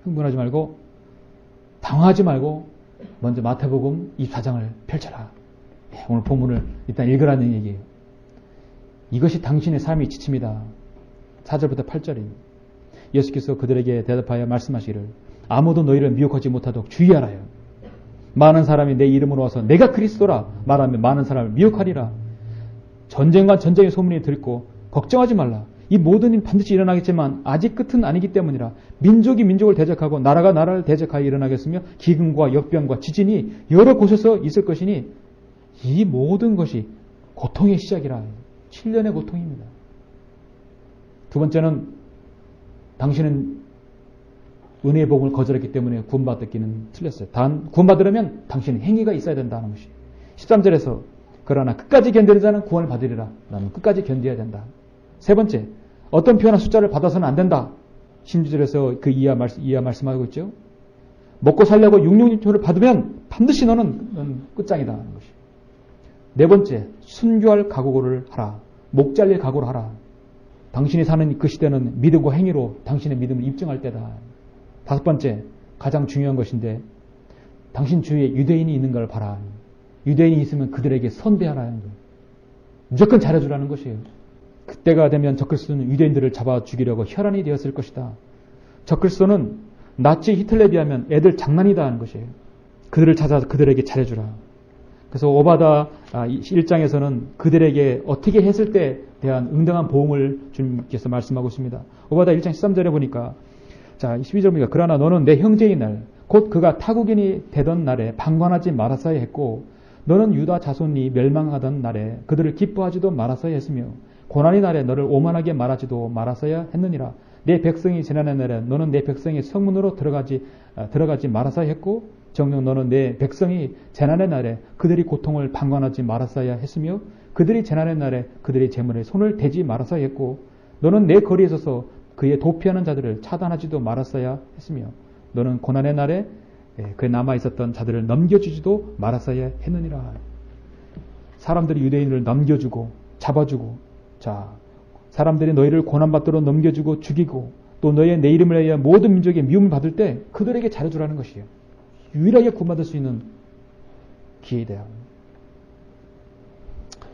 흥분하지 말고 당황하지 말고 먼저 마태복음 24장을 펼쳐라. 오늘 본문을 일단 읽으라는 얘기예요. 이것이 당신의 삶의 지침이다. 4절부터 8절입니다. 예수께서 그들에게 대답하여 말씀하시기를 아무도 너희를 미혹하지 못하도록 주의하라요. 많은 사람이 내 이름으로 와서 내가 그리스도라 말하면 많은 사람을 미혹하리라. 전쟁과 전쟁의 소문이 들고 걱정하지 말라. 이 모든 일 반드시 일어나겠지만 아직 끝은 아니기 때문이라. 민족이 민족을 대적하고 나라가 나라를 대적하여 일어나겠으며 기근과 역병과 지진이 여러 곳에서 있을 것이니 이 모든 것이 고통의 시작이라. 7년의 고통입니다. 두 번째는 당신은 은혜의 복음을 거절했기 때문에 구원받기는 틀렸어요. 단 구원받으려면 당신은 행위가 있어야 된다는 것이 13절에서 그러나 끝까지 견디는 자는 구원을 받으리라. 나는 끝까지 견뎌야 된다. 세 번째, 어떤 표현한 숫자를 받아서는 안 된다. 16절에서 그 이하 말씀하고 있죠. 먹고 살려고 666표를 받으면 반드시 너는 끝장이다 하는 것이. 네 번째, 순교할 각오를 하라. 목 잘릴 각오를 하라. 당신이 사는 그 시대는 믿음과 행위로 당신의 믿음을 입증할 때다. 다섯 번째, 가장 중요한 것인데 당신 주위에 유대인이 있는 걸 봐라. 유대인이 있으면 그들에게 선대하라는 거예요. 무조건 잘해주라는 것이에요. 그때가 되면 적그리스도는 유대인들을 잡아 죽이려고 혈안이 되었을 것이다. 적그리스도는 나치 히틀러에 비하면 애들 장난이다 하는 것이에요. 그들을 찾아서 그들에게 잘해주라. 그래서 오바다 1장에서는 그들에게 어떻게 했을 때 대한 응당한 보응을 주님께서 말씀하고 있습니다. 오바다 1장 13절에 보니까 자 12절 보니까 그러나 너는 내 형제의 날 곧 그가 타국인이 되던 날에 방관하지 말았어야 했고 너는 유다 자손이 멸망하던 날에 그들을 기뻐하지도 말았어야 했으며 고난의 날에 너를 오만하게 말하지도 말았어야 했느니라. 내 백성이 재난의 날에 너는 내 백성의 성문으로 들어가지 말았어야 했고 정녕 너는 내 백성이 재난의 날에 그들이 고통을 방관하지 말았어야 했으며 그들이 재난의 날에 그들의 재물에 손을 대지 말았어야 했고 너는 내 거리에 서서 그의 도피하는 자들을 차단하지도 말았어야 했으며 너는 고난의 날에 그 남아있었던 자들을 넘겨주지도 말았어야 했느니라. 사람들이 유대인을 넘겨주고 잡아주고 자 사람들이 너희를 고난받도록 넘겨주고 죽이고 또 너희의 내 이름을 위하여 모든 민족의 미움을 받을 때 그들에게 잘해주라는 것이에요. 유일하게 구원받을 수 있는 기회다.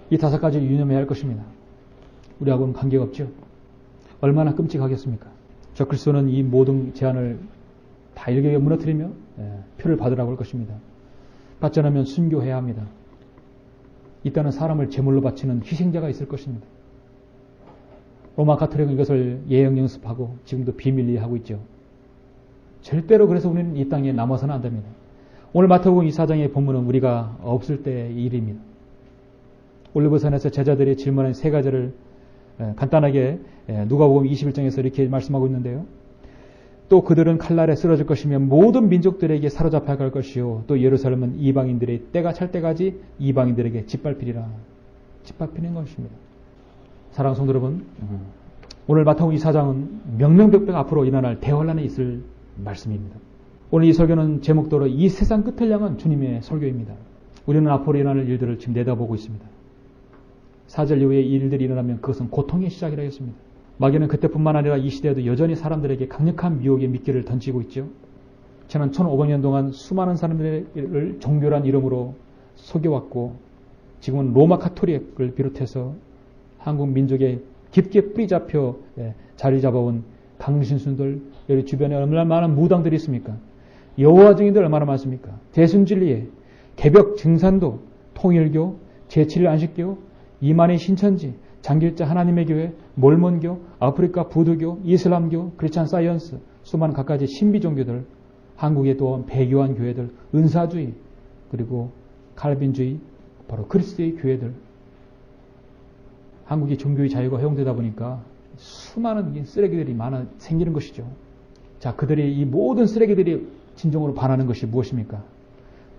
이 5가지 유념해야 할 것입니다. 우리하고는 관계가 없죠. 얼마나 끔찍하겠습니까? 저 그리스도는 이 모든 제안을 다 일격에 무너뜨리며 표를 받으라고 할 것입니다. 받지 않으면 순교해야 합니다. 이때는 사람을 제물로 바치는 희생자가 있을 것입니다. 로마 가톨릭은 이것을 예행 연습하고 지금도 비밀리에 하고 있죠. 절대로 그래서 우리는 이 땅에 남아서는 안 됩니다. 오늘 마태복음 24장의 본문은 우리가 없을 때의 일입니다. 올리브산에서 제자들이 질문한 3가지를 간단하게 누가복음 21장에서 이렇게 말씀하고 있는데요. 또 그들은 칼날에 쓰러질 것이며 모든 민족들에게 사로잡혀 갈 것이요 또 예루살렘은 이방인들의 때가 찰 때까지 이방인들에게 짓밟히리라. 짓밟히는 것입니다. 사랑하는 성도 여러분, 오늘 마태복음 24장은 명명백백 앞으로 일어날 대환란에 있을 말씀입니다. 오늘 이 설교는 제목대로 이 세상 끝을 향한 주님의 설교입니다. 우리는 앞으로 일어날 일들을 지금 내다보고 있습니다. 4절 이후에 이 일들이 일어나면 그것은 고통의 시작이라 했습니다. 마귀는 그때뿐만 아니라 이 시대에도 여전히 사람들에게 강력한 미혹의 미끼를 던지고 있죠. 지난 1500년 동안 수많은 사람들을 종교란 이름으로 속여왔고 지금은 로마 가톨릭을 비롯해서 한국 민족에 깊게 뿌리 잡혀 자리 잡아온 강신순들, 여기 주변에 얼마나 많은 무당들이 있습니까? 여호와 증인들 얼마나 많습니까? 대순진리에 개벽 증산도, 통일교, 제7일 안식교, 이만희 신천지, 장길자 하나님의 교회, 몰몬교, 아프리카 부두교, 이슬람교, 크리스찬 사이언스, 수많은 각가지 신비 종교들, 한국에 또 배교한 교회들, 은사주의, 그리고 칼빈주의, 바로 그리스도의 교회들. 한국이 종교의 자유가 허용되다 보니까 수많은 쓰레기들이 생기는 것이죠. 자, 그들이 이 모든 쓰레기들이 진정으로 반하는 것이 무엇입니까?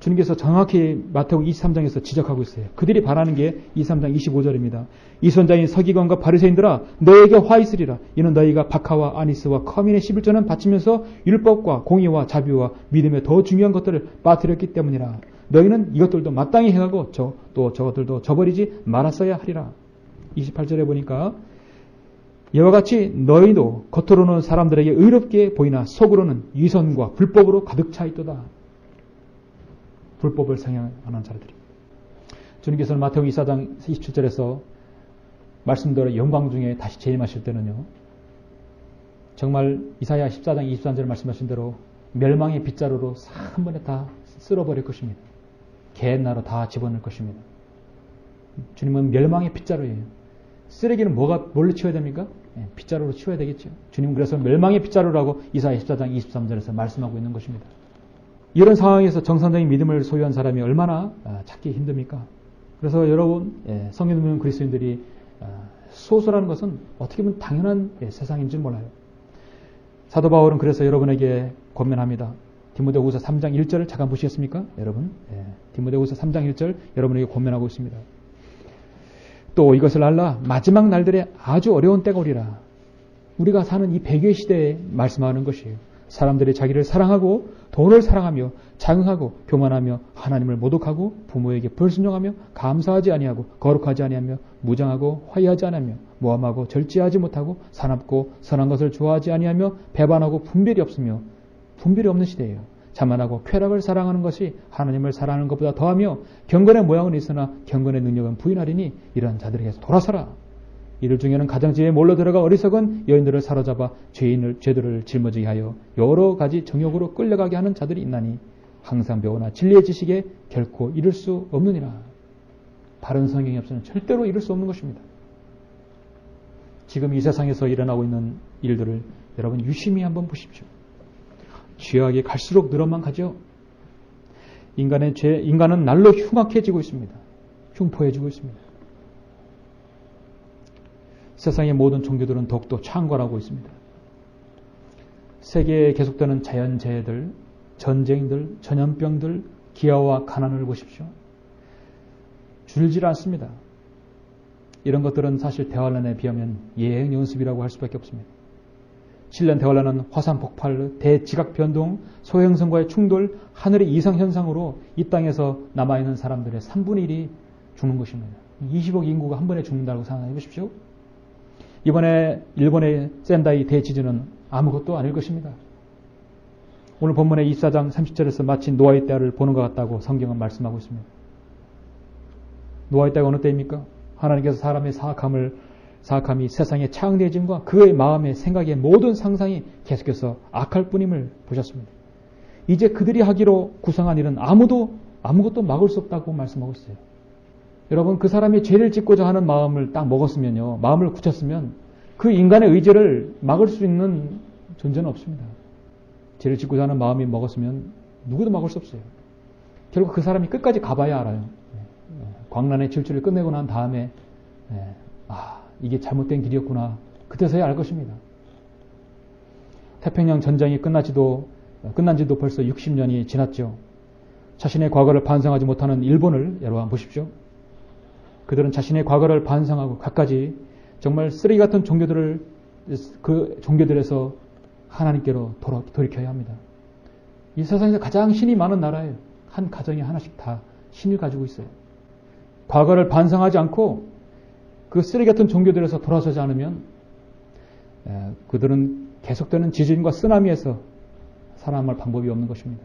주님께서 정확히 마태복음 23장에서 지적하고 있어요. 그들이 바라는 게 23장 25절입니다. 이 선자인 서기관과 바리새인들아 너에게 화 있으리라. 이는 너희가 박하와 아니스와 커민의 11조는 바치면서 율법과 공의와 자비와 믿음의 더 중요한 것들을 빠뜨렸기 때문이라. 너희는 이것들도 마땅히 행하고 또 저것들도 저버리지 말았어야 하리라. 28절에 보니까 이와 같이 너희도 겉으로는 사람들에게 의롭게 보이나 속으로는 위선과 불법으로 가득 차 있도다. 불법을 성행하는 자들이. 주님께서는 마태복음 24장 27절에서 말씀대로 영광 중에 다시 재림하실 때는요. 정말 이사야 14장 23절 말씀하신 대로 멸망의 빗자루로 한 번에 다 쓸어버릴 것입니다. 개나로 다 집어넣을 것입니다. 주님은 멸망의 빗자루예요. 쓰레기는 뭘로 치워야 됩니까? 빗자루로 치워야 되겠죠. 주님은 그래서 멸망의 빗자루라고 이사야 14장 23절에서 말씀하고 있는 것입니다. 이런 상황에서 정상적인 믿음을 소유한 사람이 얼마나 찾기 힘듭니까? 그래서 여러분, 성경 믿는 그리스도인들이 소수라는 것은 어떻게 보면 당연한 세상인 줄 몰라요. 사도 바울은 그래서 여러분에게 권면합니다. 디모데후서 3장 1절을 잠깐 보시겠습니까? 여러분, 디모데후서 3장 1절 여러분에게 권면하고 있습니다. 또 이것을 알라 마지막 날들에 아주 어려운 때가 오리라. 우리가 사는 이 배교의 시대에 말씀하는 것이에요. 사람들이 자기를 사랑하고 돈을 사랑하며 자긍하고 교만하며 하나님을 모독하고 부모에게 불순종하며 감사하지 아니하고 거룩하지 아니하며 무장하고 화해하지 아니하며 모함하고 절제하지 못하고 사납고 선한 것을 좋아하지 아니하며 배반하고 분별이 없는 시대예요. 자만하고 쾌락을 사랑하는 것이 하나님을 사랑하는 것보다 더하며 경건의 모양은 있으나 경건의 능력은 부인하리니 이런 자들에게서 돌아서라. 이들 중에는 가정집에 몰려 들어가 어리석은 여인들을 사로잡아 죄들을 짊어지게 하여 여러 가지 정욕으로 끌려가게 하는 자들이 있나니 항상 배우나 진리의 지식에 결코 이룰 수 없느니라. 바른 성경이 없으면 절대로 이룰 수 없는 것입니다. 지금 이 세상에서 일어나고 있는 일들을 여러분 유심히 한번 보십시오. 죄악이 갈수록 늘어만 가죠. 인간은 날로 흉악해지고 있습니다. 흉포해지고 있습니다. 세상의 모든 종교들은 더욱더 창궐하고 있습니다. 세계에 계속되는 자연재해들, 전쟁들, 전염병들, 기아와 가난을 보십시오. 줄질 않습니다. 이런 것들은 사실 대환란에 비하면 예행 연습이라고 할 수밖에 없습니다. 7년 대환란은 화산 폭발, 대지각 변동, 소행성과의 충돌, 하늘의 이상 현상으로 이 땅에서 남아있는 사람들의 3분의 1이 죽는 것입니다. 20억 인구가 한 번에 죽는다고 생각해 보십시오. 이번에 일본의 센다이 대지진은 아무것도 아닐 것입니다. 오늘 본문의 24장 30절에서 마치 노아의 때를 보는 것 같다고 성경은 말씀하고 있습니다. 노아의 때가 어느 때입니까? 하나님께서 사람의 사악함이 세상의 창대해짐과 그의 마음의 생각의 모든 상상이 계속해서 악할 뿐임을 보셨습니다. 이제 그들이 하기로 구상한 일은 아무것도 막을 수 없다고 말씀하고 있어요. 여러분, 그 사람이 죄를 짓고자 하는 마음을 딱 먹었으면요, 마음을 굳혔으면 그 인간의 의지를 막을 수 있는 존재는 없습니다. 죄를 짓고자 하는 마음이 먹었으면 누구도 막을 수 없어요. 결국 그 사람이 끝까지 가봐야 알아요. 광란의 질주를 끝내고 난 다음에 이게 잘못된 길이었구나. 그때서야 알 것입니다. 태평양 전쟁이 끝난 지도 벌써 60년이 지났죠. 자신의 과거를 반성하지 못하는 일본을 여러분 보십시오. 그들은 자신의 과거를 반성하고 갖가지 정말 쓰레기 같은 종교들을 그 종교들에서 하나님께로 돌이켜야 합니다. 이 세상에서 가장 신이 많은 나라예요. 한 가정에 하나씩 다 신을 가지고 있어요. 과거를 반성하지 않고 그 쓰레기 같은 종교들에서 돌아서지 않으면 그들은 계속되는 지진과 쓰나미에서 살아남을 방법이 없는 것입니다.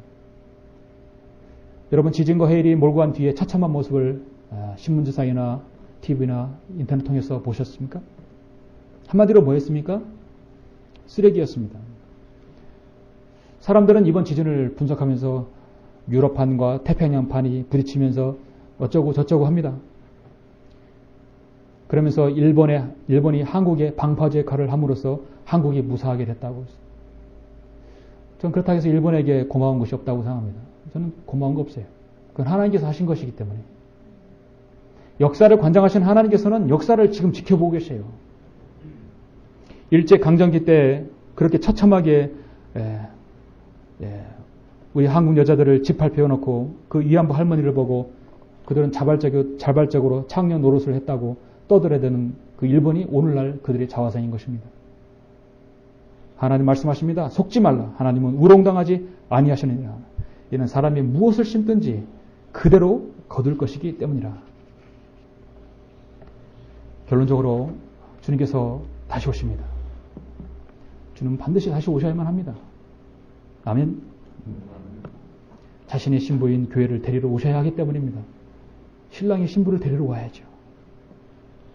여러분, 지진과 해일이 몰고 간 뒤에 처참한 모습을 신문지상이나 TV나 인터넷 통해서 보셨습니까? 한마디로 뭐였습니까? 쓰레기였습니다. 사람들은 이번 지진을 분석하면서 유럽판과 태평양판이 부딪히면서 어쩌고 저쩌고 합니다. 그러면서 일본이 한국에 방파제 역할을 함으로써 한국이 무사하게 됐다고. 저는 그렇다고 해서 일본에게 고마운 것이 없다고 생각합니다. 저는 고마운 거 없어요. 그건 하나님께서 하신 것이기 때문에. 역사를 관장하신 하나님께서는 역사를 지금 지켜보고 계세요. 일제강점기 때 그렇게 처참하게 우리 한국 여자들을 짓밟혀놓고 그 위안부 할머니를 보고 그들은 자발적으로 창녀 노릇을 했다고 떠들어대는 그 일본이 오늘날 그들의 자화상인 것입니다. 하나님 말씀하십니다. 속지 말라. 하나님은 우롱당하지 아니하시느니라. 이는 사람이 무엇을 심든지 그대로 거둘 것이기 때문이라. 결론적으로 주님께서 다시 오십니다. 주님은 반드시 다시 오셔야만 합니다. 아멘. 자신의 신부인 교회를 데리러 오셔야 하기 때문입니다. 신랑이 신부를 데리러 와야죠.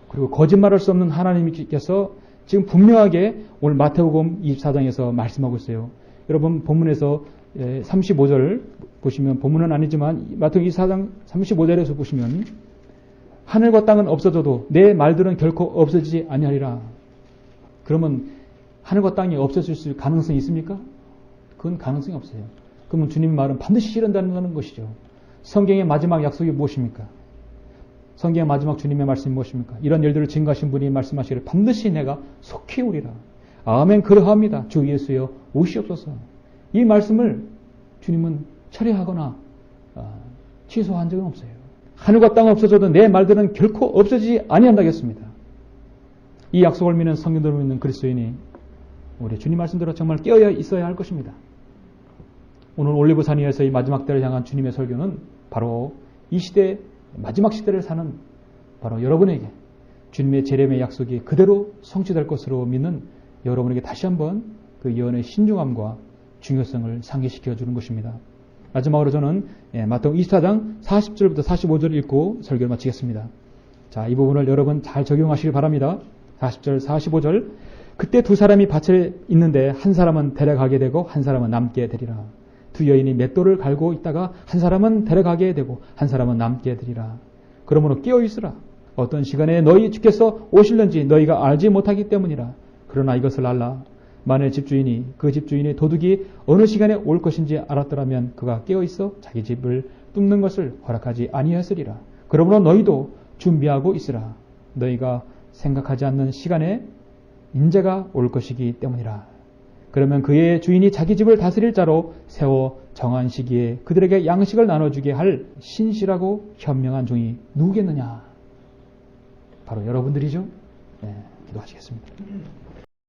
그리고 거짓말할 수 없는 하나님께서 지금 분명하게 오늘 마태복음 24장에서 말씀하고 있어요. 여러분 본문에서 35절 보시면, 본문은 아니지만 마태복음 24장 35절에서 보시면, 하늘과 땅은 없어져도 내 말들은 결코 없어지지 아니하리라. 그러면 하늘과 땅이 없어질 가능성이 있습니까? 그건 가능성이 없어요. 그러면 주님의 말은 반드시 실현된다는 것이죠. 성경의 마지막 약속이 무엇입니까? 성경의 마지막 주님의 말씀이 무엇입니까? 이런 일들을 증거하신 분이 말씀하시기를 반드시 내가 속히 오리라. 아멘. 그러합니다. 주 예수여 오시옵소서. 이 말씀을 주님은 철회하거나 취소한 적은 없어요. 하늘과 땅 없어져도 내 말들은 결코 없어지지 아니한다겠습니다. 이 약속을 믿는 성경들을 믿는 그리스도인이 우리 주님 말씀대로 정말 깨어 있어야 할 것입니다. 오늘 올리브산 위에서의 마지막 때를 향한 주님의 설교는 바로 이 시대, 마지막 시대를 사는 바로 여러분에게 주님의 재림의 약속이 그대로 성취될 것으로 믿는 여러분에게 다시 한번 그 예언의 신중함과 중요성을 상기시켜 주는 것입니다. 마지막으로 저는 마태복음 24장 40절부터 45절을 읽고 설교를 마치겠습니다. 자, 이 부분을 여러분 잘 적용하시길 바랍니다. 40절, 45절. 그때 두 사람이 밭에 있는데 한 사람은 데려가게 되고 한 사람은 남게 되리라. 두 여인이 맷돌을 갈고 있다가 한 사람은 데려가게 되고 한 사람은 남게 되리라. 그러므로 깨어 있으라. 어떤 시간에 너희 주께서 오실는지 너희가 알지 못하기 때문이라. 그러나 이것을 알라. 만일 집주인이 그 집주인의 도둑이 어느 시간에 올 것인지 알았더라면 그가 깨어있어 자기 집을 뚫는 것을 허락하지 아니하였으리라. 그러므로 너희도 준비하고 있으라. 너희가 생각하지 않는 시간에 인자가 올 것이기 때문이라. 그러면 그의 주인이 자기 집을 다스릴 자로 세워 정한 시기에 그들에게 양식을 나눠주게 할 신실하고 현명한 종이 누구겠느냐? 바로 여러분들이죠. 네, 기도하시겠습니다.